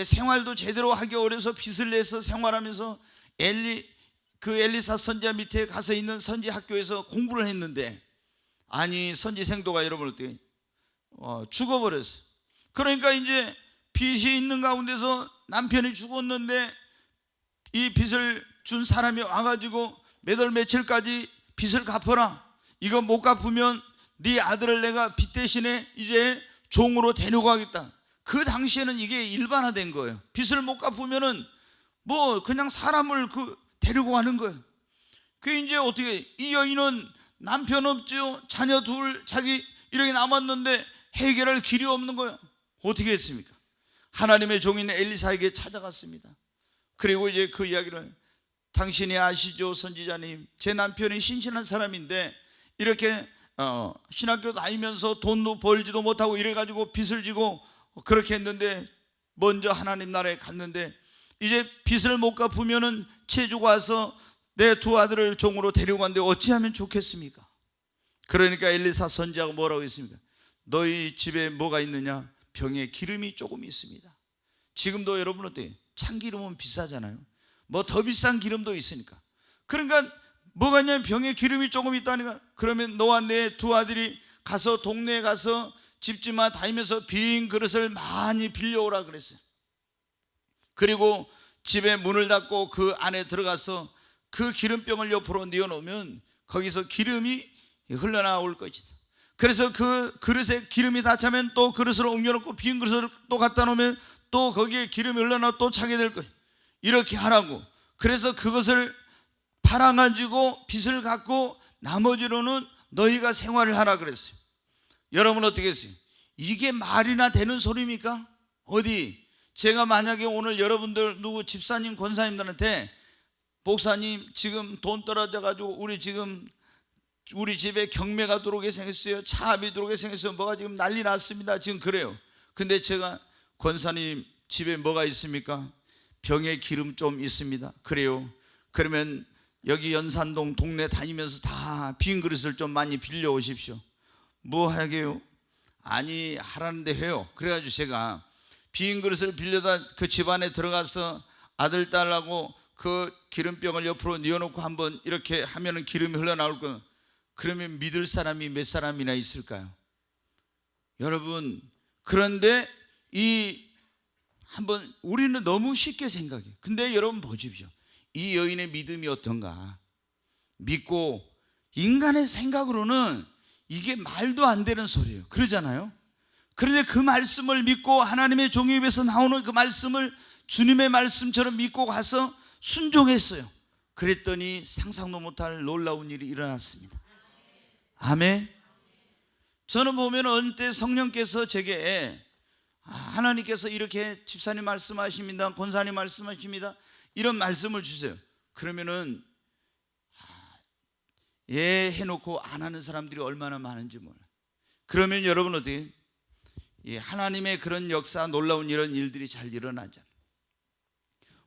생활도 제대로 하기 어려서 빚을 내서 생활하면서 엘리사 선지자 밑에 가서 있는 선지 학교에서 공부를 했는데, 아니 선지 생도가 여러분 어떻게 죽어버렸어요. 그러니까 이제 빚이 있는 가운데서 남편이 죽었는데 이 빚을 준 사람이 와가지고 몇 월 며칠까지 빚을 갚아라, 이거 못 갚으면 네 아들을 내가 빚 대신에 이제 종으로 데려가겠다. 그 당시에는 이게 일반화된 거예요. 빚을 못 갚으면은 뭐 그냥 사람을 데리고 가는 거예요. 그 이제 어떻게, 이 여인은 남편 없죠, 자녀 둘, 자기 이렇게 남았는데 해결할 길이 없는 거예요. 어떻게 했습니까? 하나님의 종인 엘리사에게 찾아갔습니다. 그리고 이제 그 이야기를, 당신이 아시죠 선지자님, 제 남편이 신실한 사람인데 이렇게 신학교 다니면서 돈도 벌지도 못하고 이래가지고 빚을 지고 그렇게 했는데, 먼저 하나님 나라에 갔는데 이제 빚을 못 갚으면은 체주가 와서 내 두 아들을 종으로 데려간데 어찌하면 좋겠습니까? 그러니까 엘리사 선지자가 뭐라고 했습니까? 너희 집에 뭐가 있느냐? 병에 기름이 조금 있습니다. 지금도 여러분 어때요? 참기름은 비싸잖아요. 뭐 더 비싼 기름도 있으니까. 그러니까 뭐가 있냐면 병에 기름이 조금 있다니까. 그러면 너와 내 두 아들이 가서 동네에 가서 집집마다 다니면서 빈 그릇을 많이 빌려오라 그랬어요. 그리고 집에 문을 닫고 그 안에 들어가서 그 기름병을 옆으로 뉘어놓으면 거기서 기름이 흘러나올 것이다. 그래서 그 그릇에 기름이 다 차면 또 그릇을 옮겨놓고 빈 그릇을 또 갖다 놓으면 또 거기에 기름이 흘러나 또 차게 될 거예요. 이렇게 하라고. 그래서 그것을 팔아가지고 빚을 갚고 나머지로는 너희가 생활을 하라 그랬어요. 여러분 어떻게 했어요? 이게 말이나 되는 소리입니까? 어디 제가 만약에 오늘 여러분들 누구 집사님 권사님들한테, 목사님 지금 돈 떨어져 가지고 우리 집에 경매가 들어오게 생겼어요, 차압이 들어오게 생겼어요, 뭐가 지금 난리 났습니다, 지금 그래요. 근데 제가, 권사님 집에 뭐가 있습니까? 병에 기름 좀 있습니다. 그래요? 그러면 여기 연산동 동네 다니면서 다 빈 그릇을 좀 많이 빌려 오십시오. 뭐 하게요? 아니 하라는데 해요. 그래가지고 제가 빈 그릇을 빌려다 그 집안에 들어가서 아들 딸하고 그 기름병을 옆으로 뉘어놓고 한번 이렇게 하면은 기름이 흘러나올 거예요. 그러면 믿을 사람이 몇 사람이나 있을까요? 여러분, 그런데 한번 우리는 너무 쉽게 생각해요. 근데 여러분 보십시오. 이 여인의 믿음이 어떤가? 믿고, 인간의 생각으로는 이게 말도 안 되는 소리예요. 그러잖아요. 그런데 그 말씀을 믿고 하나님의 종의 입에서 나오는 그 말씀을 주님의 말씀처럼 믿고 가서 순종했어요. 그랬더니 상상도 못할 놀라운 일이 일어났습니다. 아멘. 저는 보면 어느 때 성령께서 제게, 하나님께서 이렇게 집사님 말씀하십니다, 권사님 말씀하십니다, 이런 말씀을 주세요. 그러면은 예 해놓고 안 하는 사람들이 얼마나 많은지 몰라요. 그러면 여러분 어떻게, 하나님의 그런 역사, 놀라운 이런 일들이 잘 일어나잖아요.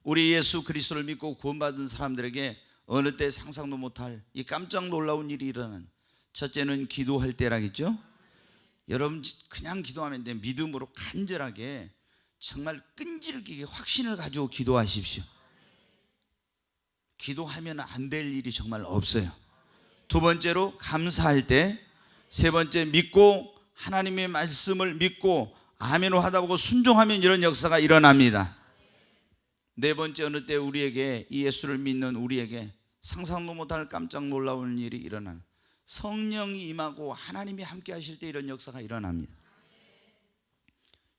우리 예수 그리스도를 믿고 구원받은 사람들에게 어느 때 상상도 못할 이 깜짝 놀라운 일이 일어난, 첫째는 기도할 때라겠죠. 여러분 그냥 기도하면 돼. 믿음으로 간절하게 정말 끈질기게 확신을 가지고 기도하십시오. 기도하면 안 될 일이 정말 없어요. 두 번째로 감사할 때, 세 번째 믿고 하나님의 말씀을 믿고 아멘으로 하다 보고 순종하면 이런 역사가 일어납니다. 네 번째, 어느 때 우리에게, 이 예수를 믿는 우리에게 상상도 못할 깜짝 놀라운 일이 일어나는, 성령이 임하고 하나님이 함께 하실 때 이런 역사가 일어납니다.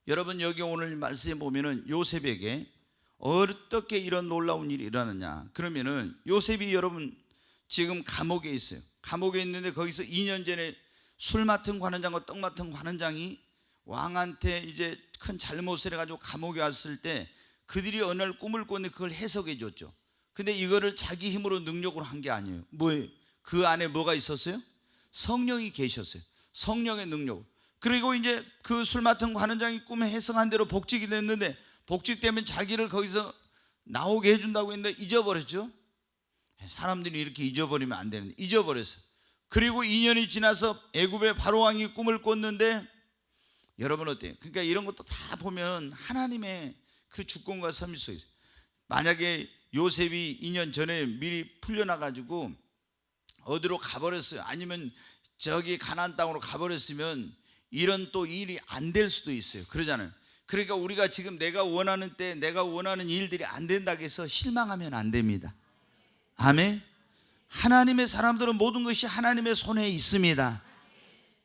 여러분 여기 오늘 말씀에 보면은 요셉에게 어떻게 이런 놀라운 일이 일어나냐, 그러면은 요셉이 여러분 지금 감옥에 있어요. 감옥에 있는데 거기서 2년 전에 술 맡은 관원장과 떡 맡은 관원장이 왕한테 이제 큰 잘못을 해가지고 감옥에 왔을 때 그들이 어느 날 꿈을 꿨는데 그걸 해석해 줬죠. 근데 이거를 자기 힘으로 능력으로 한 게 아니에요. 뭐예요? 그 안에 뭐가 있었어요? 성령이 계셨어요. 성령의 능력. 그리고 이제 그 술 맡은 관원장이 꿈에 해석한 대로 복직이 됐는데, 복직되면 자기를 거기서 나오게 해준다고 했는데 잊어버렸죠. 사람들이 이렇게 잊어버리면 안 되는데 잊어버렸어요. 그리고 2년이 지나서 애굽의 바로왕이 꿈을 꿨는데, 여러분 어때요? 그러니까 이런 것도 다 보면 하나님의 그 주권과 섭리 속에 있어요. 만약에 요셉이 2년 전에 미리 풀려나가지고 어디로 가버렸어요, 아니면 저기 가나안 땅으로 가버렸으면 이런 또 일이 안 될 수도 있어요. 그러잖아요. 그러니까 우리가 지금 내가 원하는 때 내가 원하는 일들이 안 된다고 해서 실망하면 안 됩니다. 아멘. 하나님의 사람들은 모든 것이 하나님의 손에 있습니다.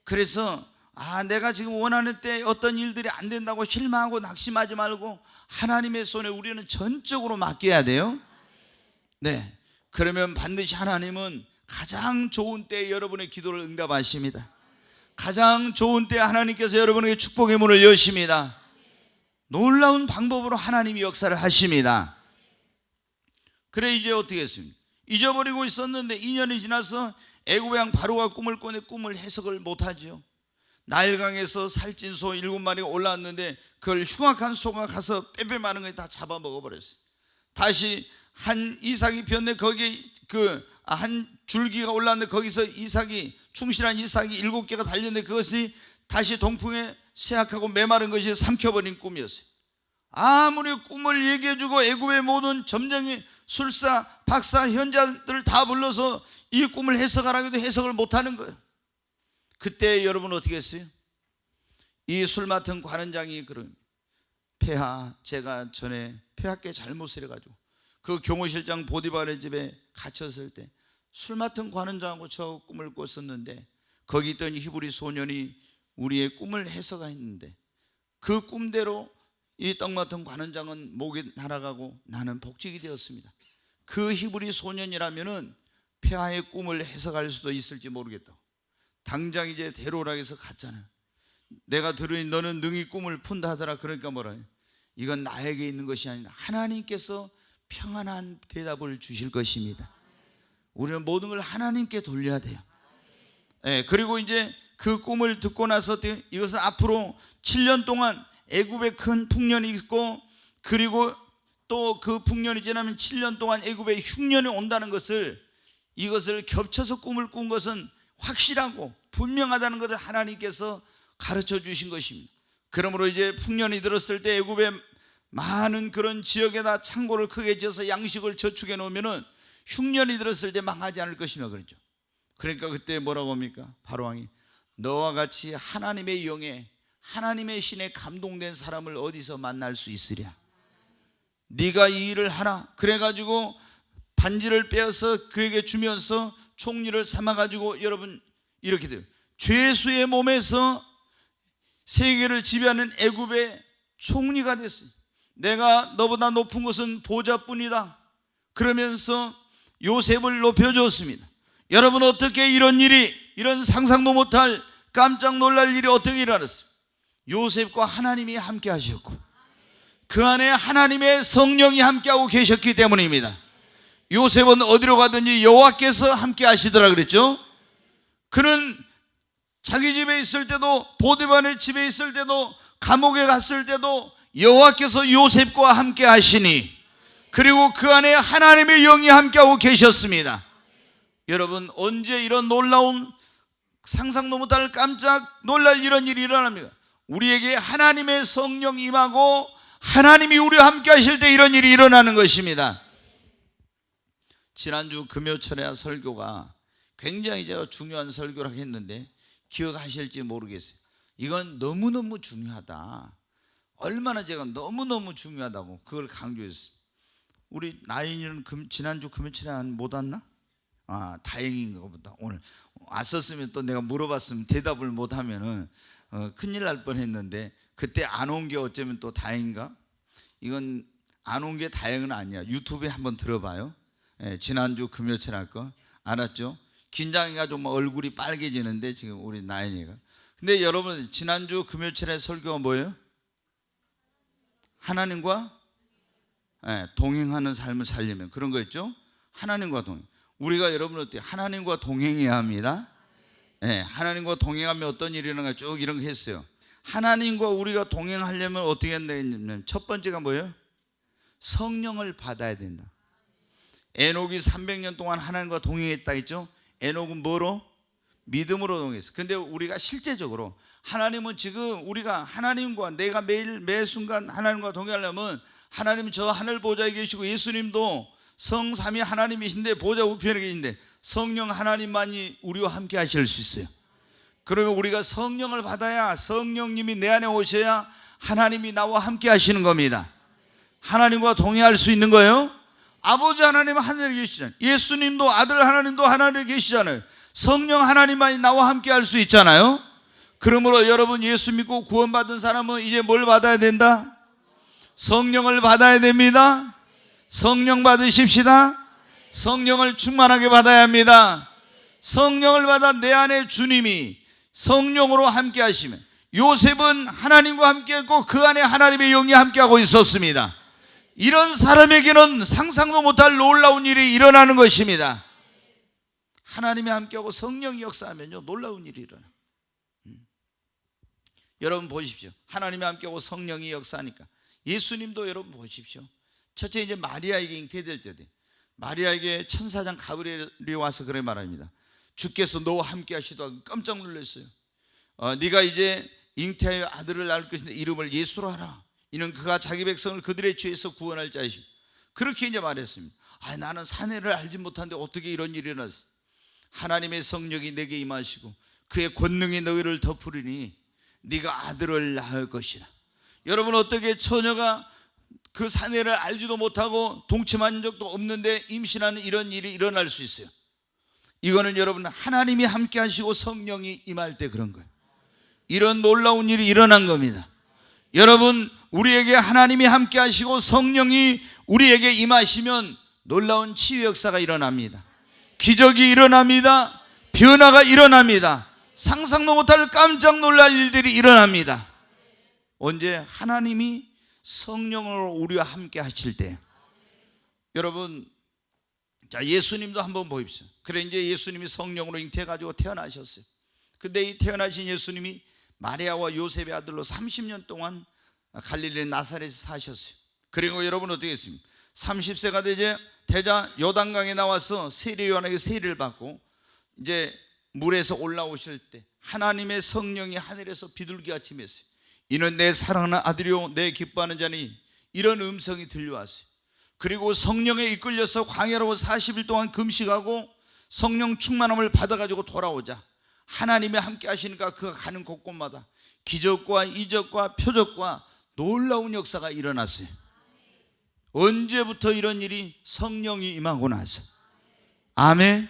그래서 내가 지금 원하는 때 어떤 일들이 안 된다고 실망하고 낙심하지 말고 하나님의 손에 우리는 전적으로 맡겨야 돼요. 네. 그러면 반드시 하나님은 가장 좋은 때에 여러분의 기도를 응답하십니다. 가장 좋은 때에 하나님께서 여러분에게 축복의 문을 여십니다. 놀라운 방법으로 하나님이 역사를 하십니다. 그래 이제 어떻게 했습니까? 잊어버리고 있었는데 2년이 지나서 애굽의 왕 바로가 꿈을 꿨는데 꿈을 해석을 못하죠. 나일강에서 살찐 소 7마리가 올라왔는데 그걸 흉악한 소가 가서 빼빼 마른 걸 다 잡아먹어버렸어요. 다시 한 이삭이 피었는데 거기에 한 줄기가 올라왔는데 거기서 충실한 이삭이 7개가 달렸는데 그것이 다시 동풍에 쇠약하고 메마른 것이 삼켜버린 꿈이었어요. 아무리 꿈을 얘기해주고 애굽의 모든 점쟁이, 술사, 박사, 현자들 다 불러서 이 꿈을 해석하라고 해도 해석을 못하는 거예요. 그때 여러분 어떻게 했어요? 이 술 맡은 관원장이 그런 폐하, 제가 전에 폐하께 잘못을 해가지고 그 경호실장 보디발의 집에 갇혔을 때 술 맡은 관원장하고 저 꿈을 꿨었는데 거기 있던 히브리 소년이 우리의 꿈을 해석했는데 그 꿈대로 이 떡 맡은 관원장은 목이 날아가고 나는 복직이 되었습니다. 그 히브리 소년이라면은 폐하의 꿈을 해석할 수도 있을지 모르겠다. 당장 이제 데려오라고 해서 갔잖아요. 내가 들으니 너는 능히 꿈을 푼다 하더라. 그러니까 뭐라 해요? 이건 나에게 있는 것이 아니라 하나님께서 평안한 대답을 주실 것입니다. 우리는 모든 걸 하나님께 돌려야 돼요. 그리고 이제 그 꿈을 듣고 나서 이것을 앞으로 7년 동안 애굽에 큰 풍년이 있고, 그리고 또 그 풍년이 지나면 7년 동안 애굽에 흉년이 온다는 것을, 이것을 겹쳐서 꿈을 꾼 것은 확실하고 분명하다는 것을 하나님께서 가르쳐 주신 것입니다. 그러므로 이제 풍년이 들었을 때 애굽의 많은 그런 지역에다 창고를 크게 지어서 양식을 저축해 놓으면은 흉년이 들었을 때 망하지 않을 것이며 그랬죠. 그러니까 그때 뭐라고 합니까? 바로왕이 너와 같이 하나님의 영에, 하나님의 신에 감동된 사람을 어디서 만날 수 있으랴? 네가 이 일을 하라. 그래가지고 반지를 빼어서 그에게 주면서 총리를 삼아가지고, 여러분 이렇게 돼요. 죄수의 몸에서 세계를 지배하는 애굽의 총리가 됐어요. 내가 너보다 높은 것은 보좌뿐이다. 그러면서 요셉을 높여줬습니다. 여러분 어떻게 이런 일이, 이런 상상도 못할 깜짝 놀랄 일이 어떻게 일어났어요? 요셉과 하나님이 함께 하셨고 그 안에 하나님의 성령이 함께하고 계셨기 때문입니다. 요셉은 어디로 가든지 여호와께서 함께 하시더라 그랬죠. 그는 자기 집에 있을 때도, 보디발의 집에 있을 때도, 감옥에 갔을 때도 여호와께서 요셉과 함께 하시니, 그리고 그 안에 하나님의 영이 함께하고 계셨습니다. 여러분 언제 이런 놀라운 상상도 못할 깜짝 놀랄 이런 일이 일어납니까? 우리에게 하나님의 성령이 임하고 하나님이 우리와 함께 하실 때 이런 일이 일어나는 것입니다. 지난주 금요철야 설교가 굉장히 제가 중요한 설교라고 했는데 기억하실지 모르겠어요. 이건 너무너무 중요하다. 얼마나 제가 너무너무 중요하다고 그걸 강조했어요. 우리 나인이는 지난주 금요철에 못 왔나? 다행인가 보다. 오늘 왔었으면 또 내가 물어봤으면 대답을 못하면은 큰일 날 뻔했는데, 그때 안 온 게 어쩌면 또 다행인가? 이건 안 온 게 다행은 아니야. 유튜브에 한번 들어봐요. 지난주 금요철 할 거 알았죠? 긴장해가지고 뭐 얼굴이 빨개지는데 지금 우리 나인이가. 근데 여러분 지난주 금요철의 설교가 뭐예요? 하나님과 동행하는 삶을 살려면 그런 거였죠. 하나님과 동행. 우리가 여러분 어때요? 하나님과 동행해야 합니다. 하나님과 동행하면 어떤 일이 일어나가 쭉 이런 거 했어요. 하나님과 우리가 동행하려면 어떻게 해야 되냐면 첫 번째가 뭐예요? 성령을 받아야 된다. 에녹이 300년 동안 하나님과 동행했다 했죠. 에녹은 뭐로? 믿음으로 동행했어. 근데 우리가 실제적으로 하나님은 지금 우리가 하나님과 내가 매일 매 순간 하나님과 동행하려면 하나님은 저 하늘 보좌에 계시고 예수님도 성삼위 하나님이신데 보좌 우편에 계신데 성령 하나님만이 우리와 함께 하실 수 있어요. 그러면 우리가 성령을 받아야 성령님이 내 안에 오셔야 하나님이 나와 함께 하시는 겁니다. 하나님과 동행할 수 있는 거예요. 아버지 하나님은 하늘에 계시잖아요. 예수님도 아들 하나님도 하늘에 계시잖아요. 성령 하나님만이 나와 함께 할 수 있잖아요. 그러므로 여러분 예수 믿고 구원받은 사람은 이제 뭘 받아야 된다? 성령을 받아야 됩니다. 성령 받으십시다. 성령을 충만하게 받아야 합니다. 성령을 받아 내 안에 주님이 성령으로 함께 하시면, 요셉은 하나님과 함께 했고 그 안에 하나님의 영이 함께하고 있었습니다. 이런 사람에게는 상상도 못할 놀라운 일이 일어나는 것입니다. 하나님이 함께하고 성령이 역사하면요 놀라운 일이 일어나요. 여러분 보십시오. 하나님이 함께하고 성령이 역사하니까 예수님도 여러분 보십시오. 첫째 이제 마리아에게 잉태될 때 마리아에게 천사장 가브리엘이 와서 그래 말합니다. 주께서 너와 함께 하시다가 깜짝 놀랐어요. 네가 이제 잉태하여 아들을 낳을 것인데 이름을 예수로 하라. 이는 그가 자기 백성을 그들의 죄에서 구원할 자이시오. 그렇게 이제 말했습니다. 나는 사내를 알지 못하는데 어떻게 이런 일이 일어났어? 하나님의 성령이 내게 임하시고 그의 권능이 너희를 덮으리니 네가 아들을 낳을 것이라. 여러분 어떻게 처녀가 그 사내를 알지도 못하고 동침한 적도 없는데 임신하는 이런 일이 일어날 수 있어요? 이거는 여러분 하나님이 함께 하시고 성령이 임할 때 그런 거예요. 이런 놀라운 일이 일어난 겁니다. 여러분 우리에게 하나님이 함께 하시고 성령이 우리에게 임하시면 놀라운 치유 역사가 일어납니다. 기적이 일어납니다. 변화가 일어납니다. 상상도 못할 깜짝 놀랄 일들이 일어납니다. 언제? 하나님이 성령으로 우리와 함께 하실 때. 여러분 자 예수님도 한번 보십시오. 그래 이제 예수님이 성령으로 잉태해가지고 태어나셨어요. 근데 이 태어나신 예수님이 마리아와 요셉의 아들로 30년 동안 갈릴리 나사렛에서 사셨어요. 그리고 여러분 어떻게 했습니까? 30세가 되자 요단강에 나와서 세례 요한에게 세례를 받고 이제 물에서 올라오실 때 하나님의 성령이 하늘에서 비둘기같이 맺었어요. 이는 내 사랑하는 아들이요 내 기뻐하는 자니, 이런 음성이 들려왔어요. 그리고 성령에 이끌려서 광야로 40일 동안 금식하고 성령 충만함을 받아가지고 돌아오자 하나님이 함께 하시니까 그가 가는 곳곳마다 기적과 이적과 표적과 놀라운 역사가 일어났어요. 언제부터 이런 일이? 성령이 임하고 나서. 아멘.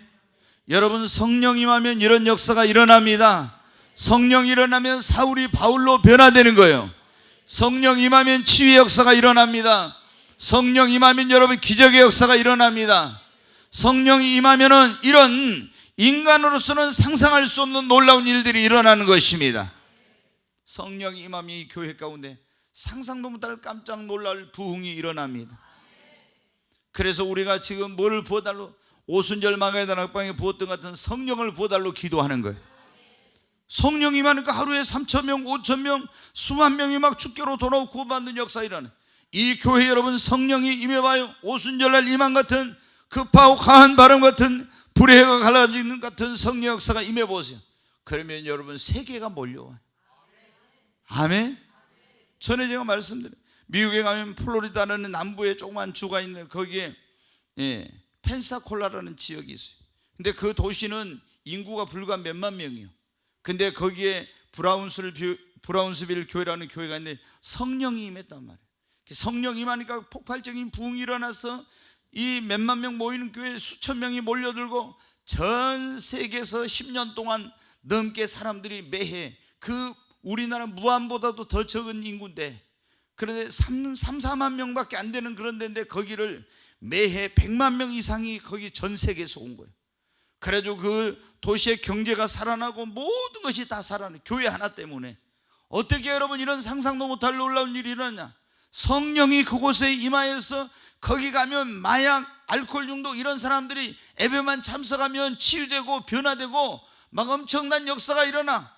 여러분 성령 임하면 이런 역사가 일어납니다. 성령 일어나면 사울이 바울로 변화되는 거예요. 성령 임하면 치유의 역사가 일어납니다. 성령 임하면 여러분 기적의 역사가 일어납니다. 성령이 임하면은 이런 인간으로서는 상상할 수 없는 놀라운 일들이 일어나는 것입니다. 성령이 임하면 이 교회 가운데 상상도 못할 깜짝 놀랄 부흥이 일어납니다. 그래서 우리가 지금 뭘 부어달로, 오순절 마가에다 낙방에 부었던 같은 성령을 부어달로 기도하는 거예요. 성령이 임하니까 하루에 3,000명 5,000명 수만 명이 막 주께로 돌아오고 구원받는 역사 일어나요. 이 교회 여러분 성령이 임해봐요. 오순절날 임한 같은 급하고 강한 바람 같은 불의 해가 갈라지는 같은 성령 역사가 임해보세요. 그러면 여러분 세계가 몰려와요. 아멘. 전에 제가 말씀드려요. 미국에 가면 플로리다라는 남부에 조그만 주가 있는 거기에 펜사콜라라는 지역이 있어요. 근데 그 도시는 인구가 불과 몇만 명이에요. 근데 거기에 브라운스빌 교회라는 교회가 있는데 성령이 임했단 말이에요. 성령이 임하니까 폭발적인 부흥이 일어나서 이 몇만 명 모이는 교회에 수천 명이 몰려들고 전 세계에서 10년 동안 넘게 사람들이 매해, 그 우리나라 무안보다도 더 적은 인구인데 그런데 4만 명밖에 안 되는 그런 데인데 거기를 매해 100만 명 이상이 거기 전 세계에서 온 거예요. 그래가지고 그 도시의 경제가 살아나고 모든 것이 다 살아나요. 교회 하나 때문에. 어떻게 여러분 이런 상상도 못할 놀라운 일이 일어나냐? 성령이 그곳에 임하여서 거기 가면 마약, 알코올 중독 이런 사람들이 예배만 참석하면 치유되고 변화되고 막 엄청난 역사가 일어나.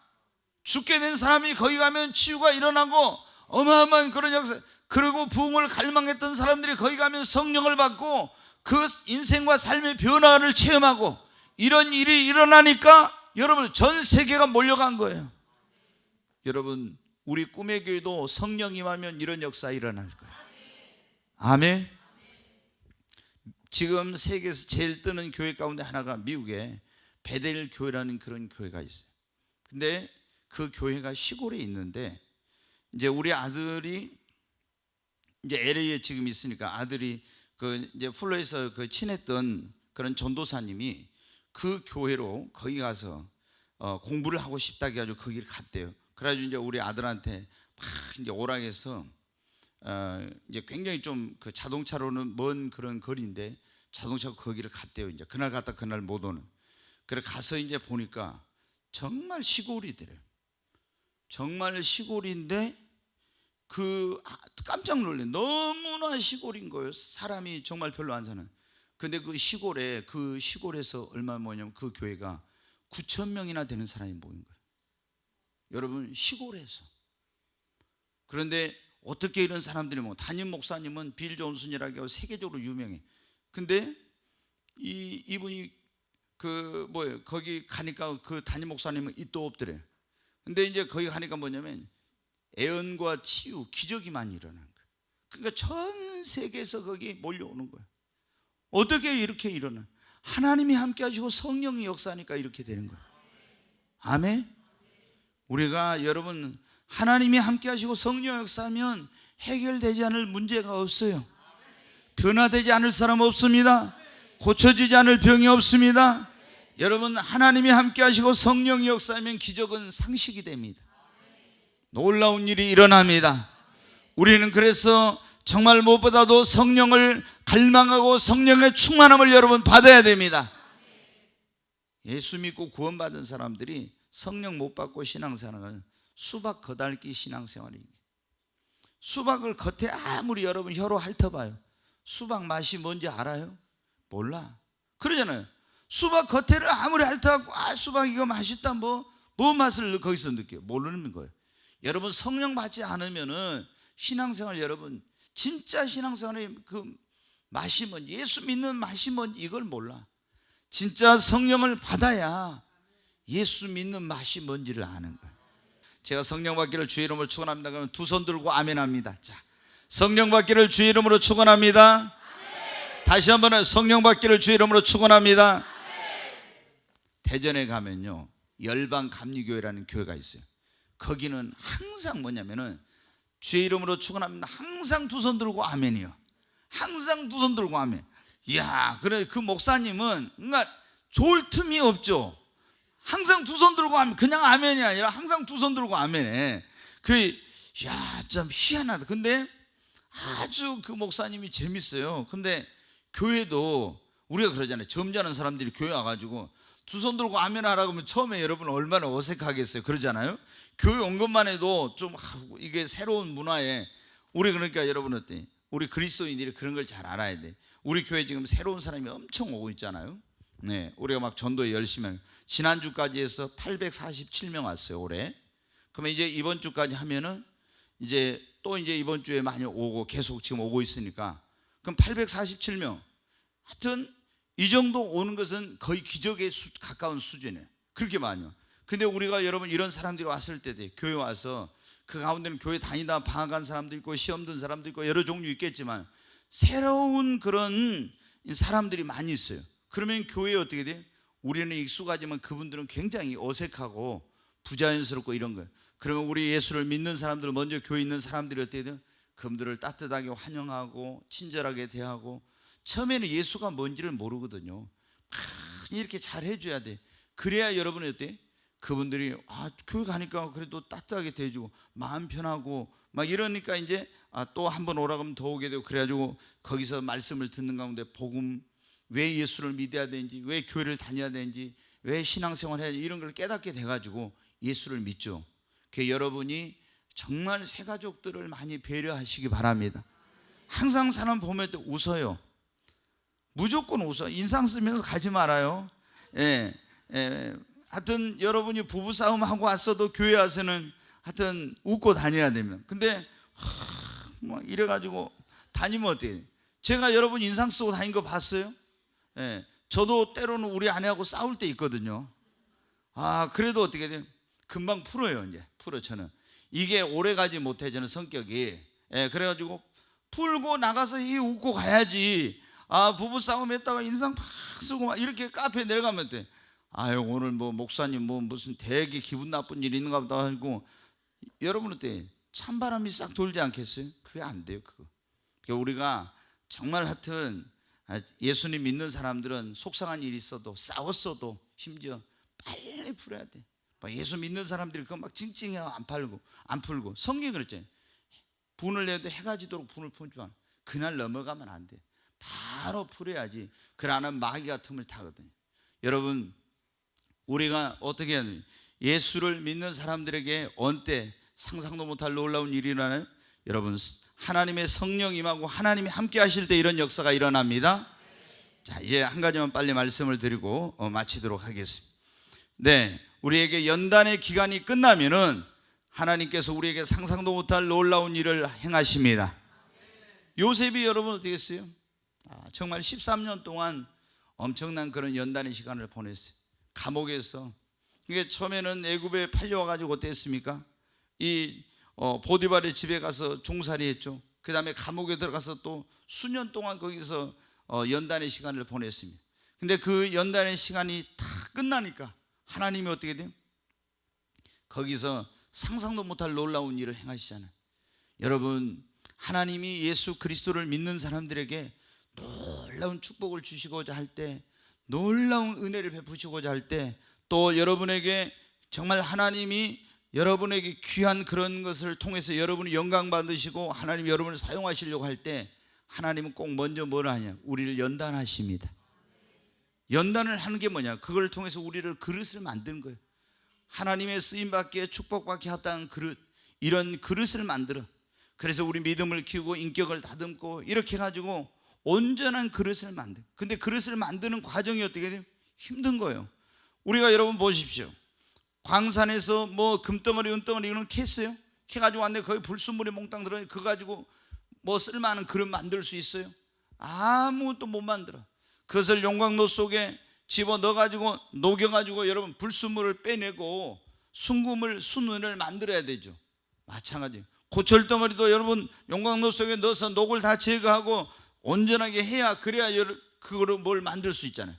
죽게 된 사람이 거기 가면 치유가 일어나고 어마어마한 그런 역사. 그리고 부흥을 갈망했던 사람들이 거기 가면 성령을 받고 그 인생과 삶의 변화를 체험하고 이런 일이 일어나니까 여러분 전 세계가 몰려간 거예요. 여러분 우리 꿈의 교회도 성령 임하면 이런 역사 일어날 거예요. 아멘. 지금 세계에서 제일 뜨는 교회 가운데 하나가 미국에 베델 교회라는 그런 교회가 있어요. 근데 그 교회가 시골에 있는데 이제 우리 아들이 이제 LA에 지금 있으니까 아들이 그 이제 플로에서 그 친했던 그런 전도사님이 그 교회로 거기 가서 공부를 하고 싶다 해가지고 거기를 갔대요. 그래가지고 이제 우리 아들한테 막 이제 오락해서 이제 굉장히 좀 그 자동차로는 먼 그런 거리인데 자동차로 거기를 갔대요. 이제 그날 갔다 그날 못 오는. 그래 가서 이제 보니까 정말 시골이더래요. 정말 시골인데 깜짝 놀래. 너무나 시골인 거예요. 사람이 정말 별로 안 사는. 근데 그 시골에서 얼마 모이냐면 그 교회가 9,000명이나 되는 사람이 모인 거예요. 여러분 시골에서. 그런데 어떻게 이런 사람들이 담임 목사님은 빌 존슨이라고 세계적으로 유명해. 근데 이분이 거기 가니까 그 담임 목사님은 입도 없더래. 근데 이제 거기 가니까 뭐냐면 애언과 치유, 기적이 많이 일어나는 거예요. 그러니까 전 세계에서 거기 몰려오는 거예요. 어떻게 이렇게 일어나? 하나님이 함께 하시고 성령이 역사하니까 이렇게 되는 거예요. 아멘. 우리가 여러분 하나님이 함께 하시고 성령 역사하면 해결되지 않을 문제가 없어요. 변화되지 않을 사람 없습니다. 고쳐지지 않을 병이 없습니다. 여러분 하나님이 함께 하시고 성령이 역사하면 기적은 상식이 됩니다. 놀라운 일이 일어납니다. 우리는 그래서 정말 무엇보다도 성령을 갈망하고 성령의 충만함을 여러분 받아야 됩니다. 예수 믿고 구원받은 사람들이 성령 못 받고 신앙생활은 수박 겉핥기 신앙생활입니다. 수박을 겉에 아무리 여러분 혀로 핥아봐요. 수박 맛이 뭔지 알아요? 몰라. 그러잖아요. 수박 겉에를 아무리 핥아갖고 수박 이거 맛있다 뭔 맛을 거기서 느껴요? 모르는 거예요. 여러분 성령 받지 않으면은 신앙생활 여러분 진짜 신앙생활의 그 맛이 뭔지 예수 믿는 맛이 뭔지 이걸 몰라. 진짜 성령을 받아야 예수 믿는 맛이 뭔지를 아는 거예요. 제가 성령 받기를 주의 이름으로 축원합니다 그러면 두 손 들고 아멘 합니다. 자, 성령 받기를 주의 이름으로 축원합니다. 아멘. 다시 한번 성령 받기를 주의 이름으로 축원합니다. 아멘. 대전에 가면요 열방 감리교회라는 교회가 있어요. 거기는 항상 뭐냐면은 주의 이름으로 축원합니다. 항상 두 손 들고 아멘이요. 항상 두 손 들고 아멘. 이야, 그래 그 목사님은 그러니까 좋을 틈이 없죠. 항상 두 손 들고 아멘. 그냥 아멘이 아니라 항상 두 손 들고 아멘해. 참 희한하다. 근데 아주 그 목사님이 재밌어요. 근데 교회도 우리가 그러잖아요. 점잖은 사람들이 교회 와가지고 두 손 들고 아멘 하라고 하면 처음에 여러분 얼마나 어색하겠어요. 그러잖아요. 교회 온 것만 해도 좀 이게 새로운 문화에 우리 그러니까 여러분 어때? 우리 그리스도인들이 그런 걸 잘 알아야 돼. 우리 교회 지금 새로운 사람이 엄청 오고 있잖아요. 네, 우리가 막 전도에 열심히 하는. 지난주까지 해서 847명 왔어요 올해. 그러면 이제 이번 주까지 하면은 이제 이번 주에 많이 오고 계속 지금 오고 있으니까 그럼 847명. 하여튼 이 정도 오는 것은 거의 기적에 가까운 수준이에요. 그렇게 많이요. 근데 우리가 여러분 이런 사람들이 왔을 때 교회 와서 그 가운데는 교회 다니다 방학한 사람도 있고 시험 든 사람도 있고 여러 종류 있겠지만 새로운 그런 사람들이 많이 있어요. 그러면 교회에 어떻게 돼요? 우리는 익숙하지만 그분들은 굉장히 어색하고 부자연스럽고 이런 거예요. 그러면 우리 예수를 믿는 사람들 먼저 교회에 있는 사람들이 어떻게 돼요? 그분들을 따뜻하게 환영하고 친절하게 대하고 처음에는 예수가 뭔지를 모르거든요. 이렇게 잘 해줘야 돼. 그래야 여러분이 어때요? 그분들이 교회 가니까 그래도 따뜻하게 대해주고 마음 편하고 막 이러니까 이제 또 한 번 오라고 하면 더 오게 되고 그래가지고 거기서 말씀을 듣는 가운데 복음 왜 예수를 믿어야 되는지 왜 교회를 다녀야 되는지 왜 신앙생활 해야 되는지 이런 걸 깨닫게 돼가지고 예수를 믿죠. 그 여러분이 정말 새 가족들을 많이 배려하시기 바랍니다. 항상 사람 보면 웃어요. 무조건 웃어. 인상 쓰면서 가지 말아요. 하여튼 여러분이 부부싸움 하고 왔어도 교회 와서는 하여튼 웃고 다녀야 됩니다. 근데 뭐 이래가지고 다니면 어때요? 제가 여러분 인상 쓰고 다닌 거 봤어요? 저도 때로는 우리 아내하고 싸울 때 있거든요. 그래도 어떻게 돼요? 금방 풀어요. 이제 풀어. 저는 이게 오래가지 못해. 저는 성격이. 그래가지고 풀고 나가서 웃고 가야지. 부부싸움 했다가 인상 팍 쓰고 막 이렇게 카페에 내려가면 돼. 오늘 뭐 목사님 뭐 무슨 되게 기분 나쁜 일이 있는가 보다 하고, 여러분 어때? 찬바람이 싹 돌지 않겠어요? 그게 안 돼요. 그러니까 우리가 정말 하여튼 예수님 믿는 사람들은 속상한 일이 있어도 싸웠어도 심지어 빨리 풀어야 돼. 예수 믿는 사람들이 그거 막 찡찡해서 안 풀고 성경이 그랬잖아요. 분을 내도 해가 지도록 분을 푸는 줄 알아. 그날 넘어가면 안 돼. 바로 풀어야지. 그러나 마귀가 틈을 타거든요. 여러분, 우리가 어떻게 해야 되냐? 예수를 믿는 사람들에게 언제 상상도 못할 놀라운 일이 일어나요? 여러분, 하나님의 성령 임하고 하나님이 함께 하실 때 이런 역사가 일어납니다. 자, 이제 한 가지만 빨리 말씀을 드리고 마치도록 하겠습니다. 우리에게 연단의 기간이 끝나면은 하나님께서 우리에게 상상도 못할 놀라운 일을 행하십니다. 요셉이 여러분 어떻게 했어요? 정말 13년 동안 엄청난 그런 연단의 시간을 보냈어요. 감옥에서. 이게 처음에는 애굽에 팔려와가지고 어땠습니까? 이 보디발의 집에 가서 종살이 했죠. 그 다음에 감옥에 들어가서 또 수년 동안 거기서 연단의 시간을 보냈습니다. 근데 그 연단의 시간이 다 끝나니까 하나님이 어떻게 돼요? 거기서 상상도 못할 놀라운 일을 행하시잖아요. 여러분, 하나님이 예수 그리스도를 믿는 사람들에게 놀라운 축복을 주시고자 할 때, 놀라운 은혜를 베푸시고자 할 때, 또 여러분에게 정말 하나님이 여러분에게 귀한 그런 것을 통해서 여러분이 영광 받으시고 하나님이 여러분을 사용하시려고 할 때, 하나님은 꼭 먼저 뭘 하냐? 우리를 연단하십니다. 연단을 하는 게 뭐냐? 그걸 통해서 우리를 그릇을 만드는 거예요. 하나님의 쓰임받기에 축복받기에 합당한 그릇, 이런 그릇을 만들어. 그래서 우리 믿음을 키우고 인격을 다듬고 이렇게 해가지고 온전한 그릇을 만들어. 근데 그릇을 만드는 과정이 어떻게 돼요? 힘든 거예요. 우리가 여러분 보십시오. 광산에서 뭐 금덩어리 은덩어리 이런 거 캤어요? 캐가지고 왔는데 거기 불순물이 몽땅 들어있는 그거 가지고 뭐 쓸만한 그릇 만들 수 있어요? 아무것도 못 만들어. 그것을 용광로 속에 집어넣어가지고 녹여가지고 여러분 불순물을 빼내고 순금을 만들어야 되죠. 마찬가지. 고철덩어리도 여러분 용광로 속에 넣어서 녹을 다 제거하고 온전하게 해야, 그래야 그거로 뭘 만들 수 있잖아요.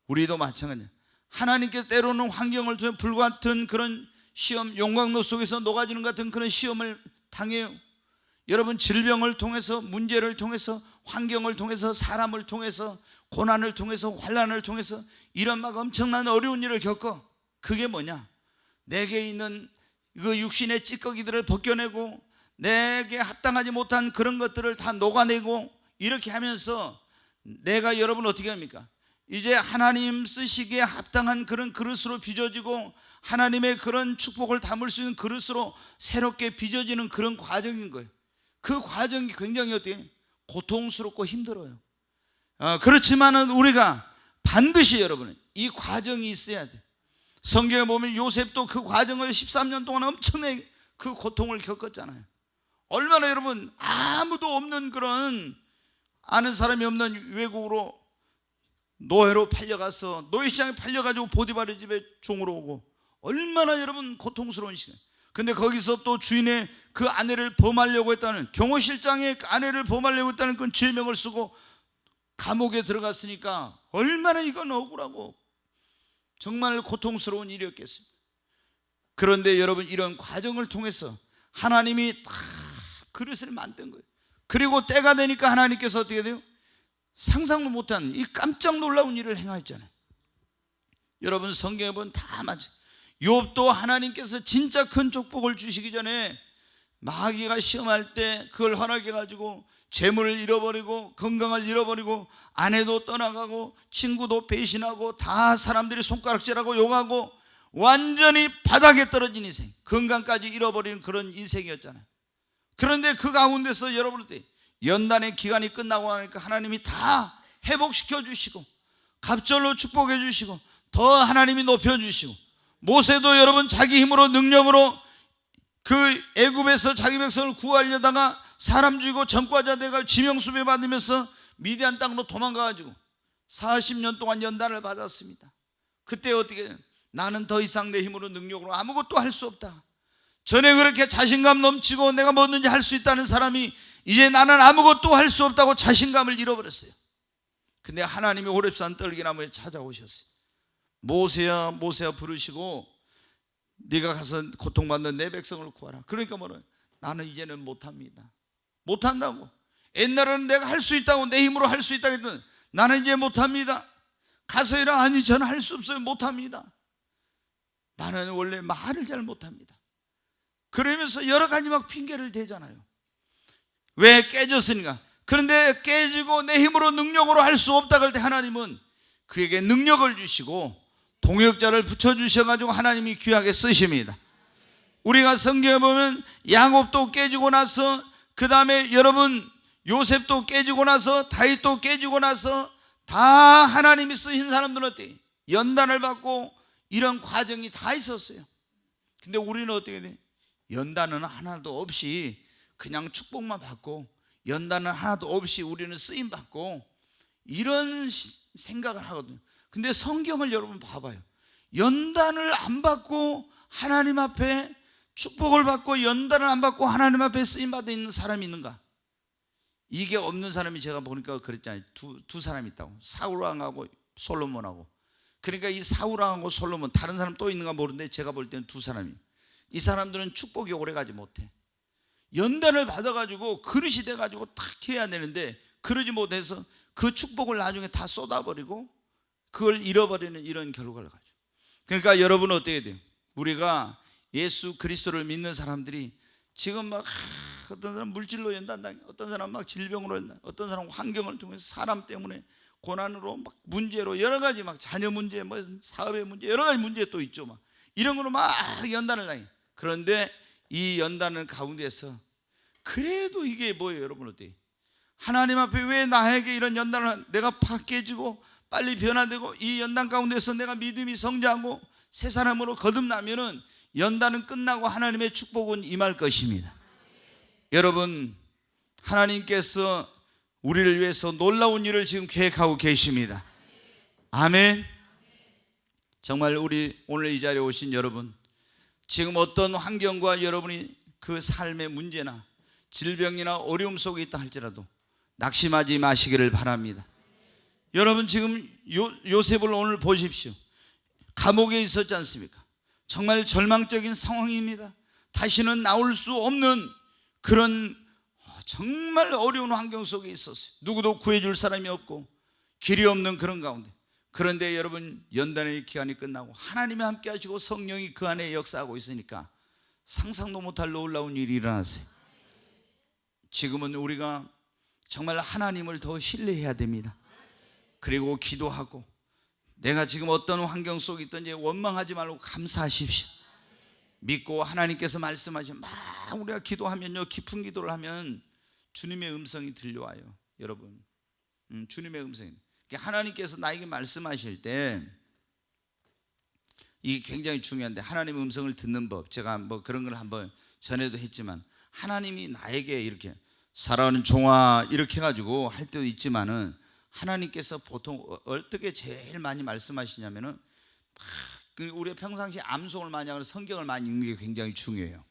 우리도 마찬가지예요. 하나님께서 때로는 환경을 통해 불과 같은 그런 시험, 용광로 속에서 녹아지는 같은 그런 시험을 당해요. 여러분, 질병을 통해서, 문제를 통해서, 환경을 통해서, 사람을 통해서, 고난을 통해서, 환난을 통해서 이런 막 엄청난 어려운 일을 겪어. 그게 뭐냐? 내게 있는 그 육신의 찌꺼기들을 벗겨내고 내게 합당하지 못한 그런 것들을 다 녹아내고 이렇게 하면서 내가 여러분 어떻게 합니까? 이제 하나님 쓰시기에 합당한 그런 그릇으로 빚어지고 하나님의 그런 축복을 담을 수 있는 그릇으로 새롭게 빚어지는 그런 과정인 거예요. 그 과정이 굉장히 어때요? 고통스럽고 힘들어요. 그렇지만은 우리가 반드시 여러분 이 과정이 있어야 돼. 성경에 보면 요셉도 그 과정을 13년 동안 엄청나게 그 고통을 겪었잖아요. 얼마나 여러분 아무도 없는 그런, 아는 사람이 없는 외국으로 노예로 팔려가서 노예시장에 팔려가지고 보디발의 집에 종으로 오고, 얼마나 여러분 고통스러운 시간. 근데 거기서 또 주인의 그 아내를 범하려고 했다는, 경호실장의 아내를 범하려고 했다는 그런 죄명을 쓰고 감옥에 들어갔으니까 얼마나 이건 억울하고 정말 고통스러운 일이었겠습니다. 그런데 여러분 이런 과정을 통해서 하나님이 다 그릇을 만든 거예요. 그리고 때가 되니까 하나님께서 어떻게 돼요? 상상도 못한 이 깜짝 놀라운 일을 행하셨잖아요. 여러분 성경에 보면 다 맞아요. 욥도 하나님께서 진짜 큰 축복을 주시기 전에 마귀가 시험할 때 그걸 허락해가지고 재물을 잃어버리고 건강을 잃어버리고 아내도 떠나가고 친구도 배신하고 다 사람들이 손가락질하고 욕하고 완전히 바닥에 떨어진 인생, 건강까지 잃어버리는 그런 인생이었잖아요. 그런데 그 가운데서 여러분 연단의 기간이 끝나고 나니까 하나님이 다 회복시켜 주시고 갑절로 축복해 주시고 더 하나님이 높여 주시고, 모세도 여러분 자기 힘으로 능력으로 그 애굽에서 자기 백성을 구하려다가 사람 죽이고 전과자 돼가 지명수배 받으면서 미디안 땅으로 도망가가지고 40년 동안 연단을 받았습니다. 그때 어떻게, 나는 더 이상 내 힘으로 능력으로 아무것도 할 수 없다. 전에 그렇게 자신감 넘치고 내가 뭐든지 할 수 있다는 사람이 이제 나는 아무것도 할 수 없다고 자신감을 잃어버렸어요. 근데 하나님이 호렙산 떨기나무에 찾아오셨어요. 모세야 모세야 부르시고 네가 가서 고통받는 내 백성을 구하라. 그러니까 뭐는, 나는 이제는 못합니다. 못한다고. 옛날에는 내가 할 수 있다고, 내 힘으로 할 수 있다고 했더니 나는 이제 못합니다. 가서 해라. 아니 저는 할 수 없어요. 못합니다. 나는 원래 말을 잘 못합니다. 그러면서 여러 가지 막 핑계를 대잖아요. 왜? 깨졌으니까. 그런데 깨지고 내 힘으로 능력으로 할 수 없다 그럴 때 하나님은 그에게 능력을 주시고 동역자를 붙여주셔가지고 하나님이 귀하게 쓰십니다. 우리가 성경에 보면 야곱도 깨지고 나서, 그 다음에 여러분 요셉도 깨지고 나서, 다윗도 깨지고 나서 다 하나님이 쓰신 사람들은 어때요? 연단을 받고 이런 과정이 다 있었어요. 근데 우리는 어떻게 돼? 연단은 하나도 없이 그냥 축복만 받고, 연단은 하나도 없이 우리는 쓰임 받고, 이런 생각을 하거든요. 근데 성경을 여러분 봐봐요. 연단을 안 받고 하나님 앞에 축복을 받고, 연단을 안 받고 하나님 앞에 쓰임 받아 있는 사람이 있는가? 이게 없는 사람이 제가 보니까 그랬잖아요. 두 사람이 있다고. 사울왕하고 솔로몬하고. 그러니까 이 사울왕하고 솔로몬, 다른 사람 또 있는가 모르는데 제가 볼 때는 두 사람이, 이 사람들은 축복이 오래가지 못해. 연단을 받아가지고 그릇이 돼가지고 탁 해야 되는데 그러지 못해서 그 축복을 나중에 다 쏟아버리고 그걸 잃어버리는 이런 결과를 가져. 그러니까 여러분은 어떻게 돼요? 우리가 예수 그리스도를 믿는 사람들이 지금 막 어떤 사람 물질로 연단당해, 어떤 사람 막 질병으로 연단, 어떤 사람 환경을 통해서 사람 때문에 고난으로 막 문제로 여러 가지 막 자녀 문제, 뭐 사업의 문제, 여러 가지 문제 또 있죠. 막 이런 거로 막 연단을 당해. 그런데 이 연단을 가운데서 그래도 이게 뭐예요? 여러분 어때요? 하나님 앞에 왜 나에게 이런 연단을, 내가 팍 깨지고 빨리 변화되고 이 연단 가운데서 내가 믿음이 성장하고 새 사람으로 거듭나면은 연단은 끝나고 하나님의 축복은 임할 것입니다. 여러분, 하나님께서 우리를 위해서 놀라운 일을 지금 계획하고 계십니다. 아멘. 정말 우리 오늘 이 자리에 오신 여러분, 지금 어떤 환경과 여러분이 그 삶의 문제나 질병이나 어려움 속에 있다 할지라도 낙심하지 마시기를 바랍니다. 여러분 지금 요셉을 오늘 보십시오. 감옥에 있었지 않습니까? 정말 절망적인 상황입니다. 다시는 나올 수 없는 그런 정말 어려운 환경 속에 있었어요. 누구도 구해줄 사람이 없고 길이 없는 그런 가운데, 그런데 여러분 연단의 기간이 끝나고 하나님이 함께 하시고 성령이 그 안에 역사하고 있으니까 상상도 못할 놀라운 일이 일어났어요. 지금은 우리가 정말 하나님을 더 신뢰해야 됩니다. 그리고 기도하고, 내가 지금 어떤 환경 속에 있든지 원망하지 말고 감사하십시오. 믿고 하나님께서 말씀하시면 막 우리가 기도하면요, 깊은 기도를 하면 주님의 음성이 들려와요. 여러분, 주님의 음성이, 하나님께서 나에게 말씀하실 때 이게 굉장히 중요한데, 하나님의 음성을 듣는 법, 제가 뭐 그런 걸 한번 전에도 했지만, 하나님이 나에게 이렇게 사랑하는 종아 이렇게 해가지고 할 때도 있지만은, 하나님께서 보통 어떻게 제일 많이 말씀하시냐면은, 우리가 평상시에 암송을 많이 하고 성경을 많이 읽는 게 굉장히 중요해요.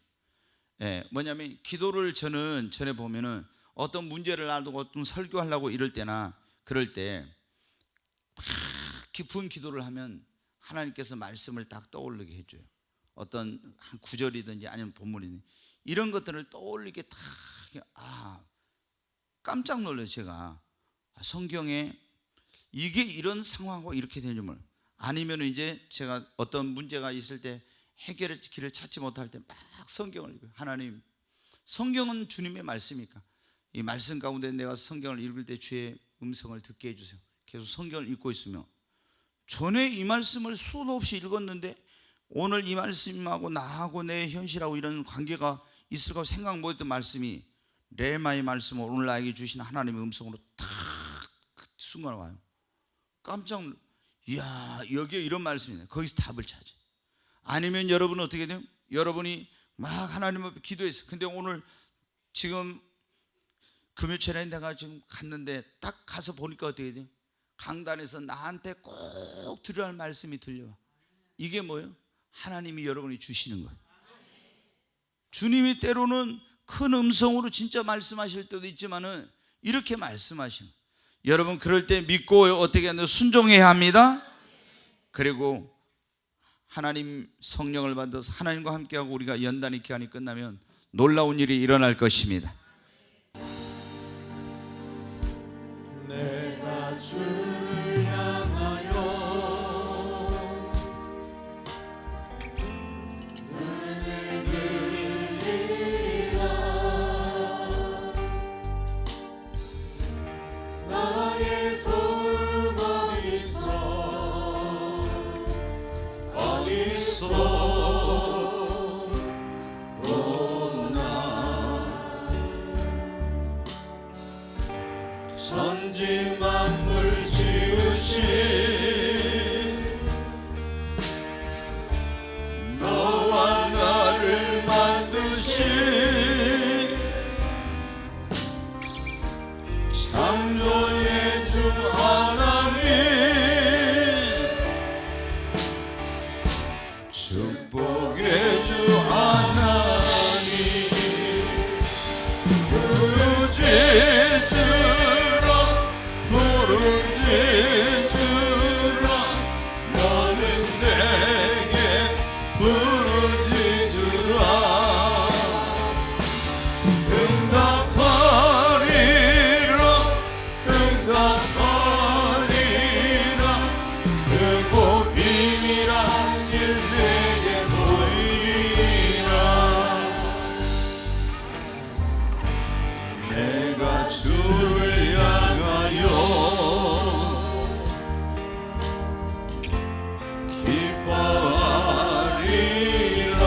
예, 뭐냐면 기도를 저는 전에 보면은 어떤 문제를 놔두고 어떤 설교하려고 이럴 때나 그럴 때 깊은 기도를 하면 하나님께서 말씀을 딱 떠올리게 해줘요. 어떤 한 구절이든지 아니면 본문이든지 이런 것들을 떠올리게 딱, 깜짝 놀라요. 제가 성경에 이게 이런 상황하고 이렇게 되는 줄, 아니면 이제 제가 어떤 문제가 있을 때 해결의 길을 찾지 못할 때 막 성경을 읽어요. 하나님, 성경은 주님의 말씀이니까 이 말씀 가운데 내가 성경을 읽을 때 주의 음성을 듣게 해주세요. 계속 성경을 읽고 있으면, 전에 이 말씀을 수도 없이 읽었는데 오늘 이 말씀하고 나하고 내 현실하고 이런 관계가 있을까 생각 못했던 말씀이 레마의 말씀을 오늘 나에게 주신 하나님의 음성으로 탁 순간 와요. 깜짝 놀라. 이야, 여기에 이런 말씀이 있네. 거기서 답을 찾아. 아니면 여러분은 어떻게 돼요? 여러분이 막 하나님 앞에 기도했어. 근데 오늘 지금 금요일에 내가 지금 갔는데 딱 가서 보니까 어떻게 돼요? 강단에서 나한테 꼭 들어야 할 말씀이 들려와. 이게 뭐예요? 하나님이 여러분이 주시는 거예요. 주님이 때로는 큰 음성으로 진짜 말씀하실 때도 있지만은 이렇게 말씀하시는 거예요. 여러분 그럴 때 믿고 어떻게 하냐? 순종해야 합니다. 그리고 하나님 성령을 받아서 하나님과 함께하고 우리가 연단의 기간이 끝나면 놀라운 일이 일어날 것입니다. 내가 주를 향하여 눈을 들리라. 나의 도움 어디서 천지 만물 지으신 너와 나를 만드신 창조의 주 하나님, 축복의 주 하나님, 부르짖으라. 너는 내게 부르짖으라. 응답하리라. 응답하리라. 크고 비밀한 일 내게 보이리라. 내가 주를 향하여 기뻐하리라.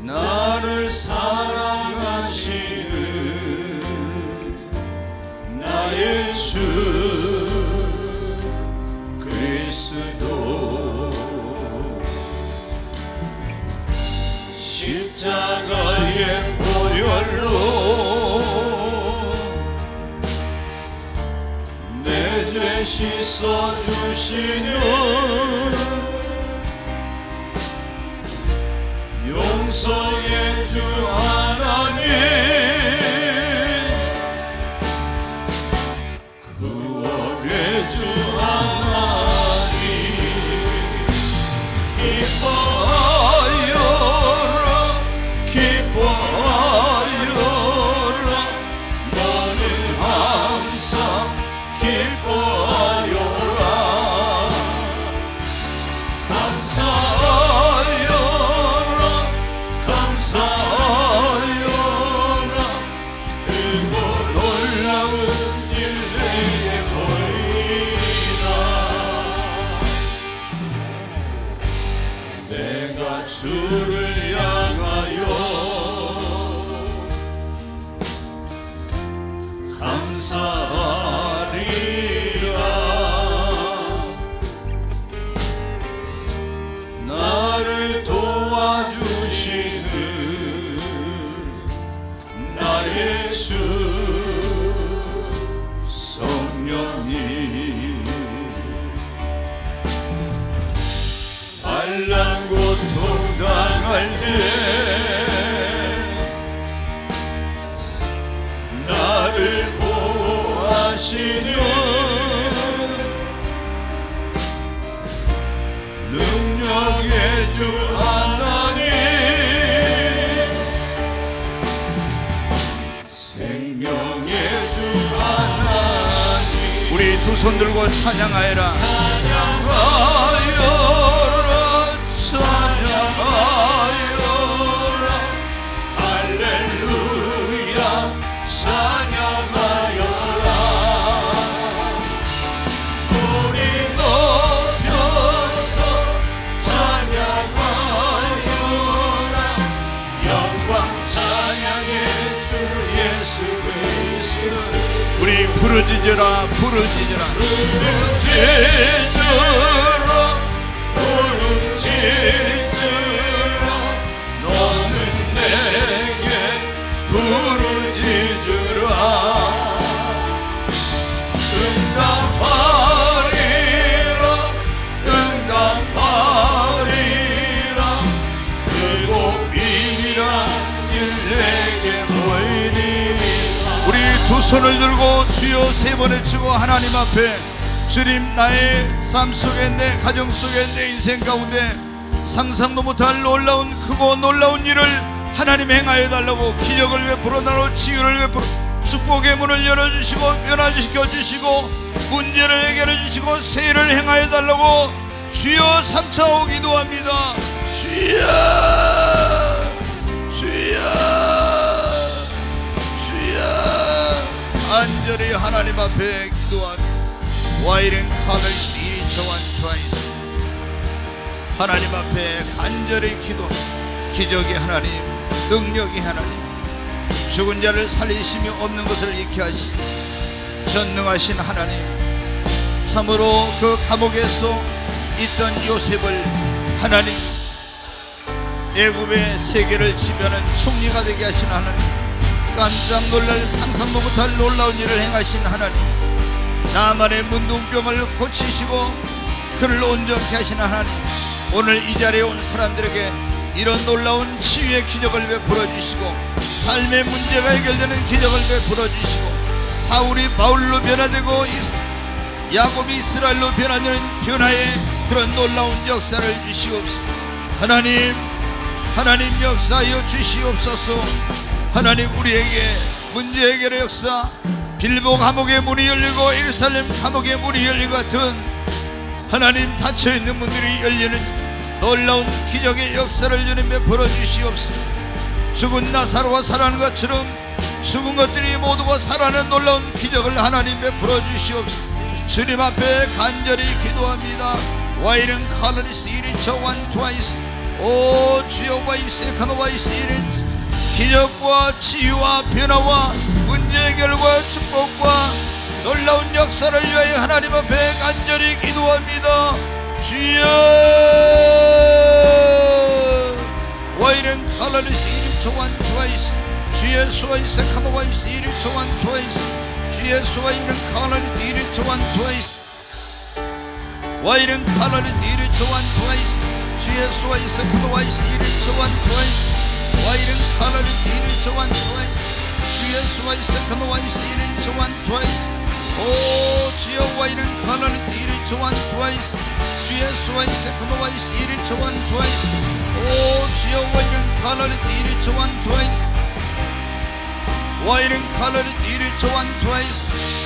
나를 사랑하시는 나의 주 그리스도, 십자가의 보혈로 내 죄 씻어주시는 용서의 주 하나님, 구원의 주 하나님, 기뻐하여라. 기뻐하여라. 너는 항상 기뻐하여라. 감사하여라. 감사하여라. 그리고 놀라운 일 내게 보이리라. 내가 주를 향하여 감사하리라. 나를 도와주시는 나의 주 성령님, 환난 고통 당할 때 나를 보호하시는 능력의 주 하나님, 생명의 주 하나님. 우리 두 손 들고 찬양하여라. 찬양하여라. 찬양하여라. 할렐루야. 찬양하여라. 소리 높여서 찬양하여라. 우리 부르짖으라 부르짖으라 부르짖으라 부르짖으라 너는 내게 부르짖으라 응답하리라 응답하리라 그리고 비밀한 일 내게 보이니 우리 두 손을 들고 주여 세 번 외치고 하나님 앞에 주님 나의 삶 속에 내 가정 속에 내 인생 가운데 상상도 못할 놀라운 크고 놀라운 일을 하나님 행하여 달라고 기적을 베풀어 나로 치유를 베풀어 축복의 문을 열어주시고 변화시켜 주시고 문제를 해결해 주시고 세일을 행하여 달라고 주여 삼차오 기도합니다. 주여 주여 주여 간절히 하나님 앞에 기도합니다. 와이른 카멜스 이리처완 트와이스 하나님 앞에 간절히 기도 기적의 하나님 능력의 하나님 죽은 자를 살리심이 없는 것을 잊게 하시 전능하신 하나님 참으로 그 감옥에서 있던 요셉을 하나님 애굽의 세계를 지배하는 총리가 되게 하신 하나님 깜짝 놀랄 상상도 못할 놀라운 일을 행하신 하나님 나만의 문둥병을 고치시고 그를 온전케 하시는 하나님 오늘 이 자리에 온 사람들에게 이런 놀라운 치유의 기적을 베풀어 주시고 삶의 문제가 해결되는 기적을 베풀어 주시고 사울이 바울로 변화되고 야곱이 이스라엘로 변화되는 변화의 그런 놀라운 역사를 주시옵소서. 하나님 역사하여 주시옵소서. 하나님 우리에게 문제 해결의 역사 빌보 감옥의 문이 열리고 예루살렘 감옥의 문이 열린 같은 하나님 닫혀있는 문들이 열리는 놀라운 기적의 역사를 주님 베풀어 주시옵소서. 죽은 나사로가 살아나는 것처럼 죽은 것들이 모두가 살아나는 놀라운 기적을 하나님 베풀어 주시옵소서. 주님 앞에 간절히 기도합니다. 와이른 칼리스 이리처 완 트와이스 오 주여 와이세 카노와이스 이리처 기적과 치유와 변화와 문제 해결과 축복과 놀라운 역사를 위하여 하나님 앞에 간절히 기도합니다. 주여 와이른 칼리스 이리처 완 트와이스 주의 수와이세 카노와이스 이리처 완 트와이스 주의 수와이른 칼리스 이리처 완 트와이스 와이른 칼리스 이리처 완 트와이스 주의 수와이세 카노와이스 이리처 완 트와이스 와이른 칼리스 이리처 완 트와이스 주의 수와이세 카노와이스 이리처 완 트와이스 오 주여 와이른 칼리스 이리처 완 트와이스 주의 수와이세 카노와이스 이리처 완 트와이스 오 주여 와이른 칼리스 이리처 완 트와이스 와이른 칼리스 이리처 완 트와이스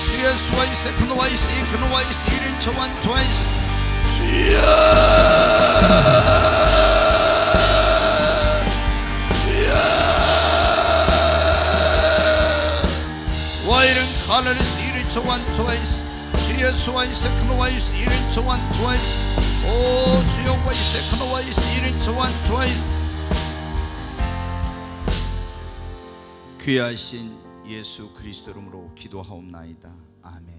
주의 수와이세 카노와이스 이리처 완 트와이스 주여 와이른 칼리스 이리처 완 트와이스 주의 수와이세 카노와이스 이리처 완 트와이스 오 주여 와이세 카노와이스 이리처 완 트와이스 귀하신 예수 그리스도 이름으로 기도하옵나이다. 아멘.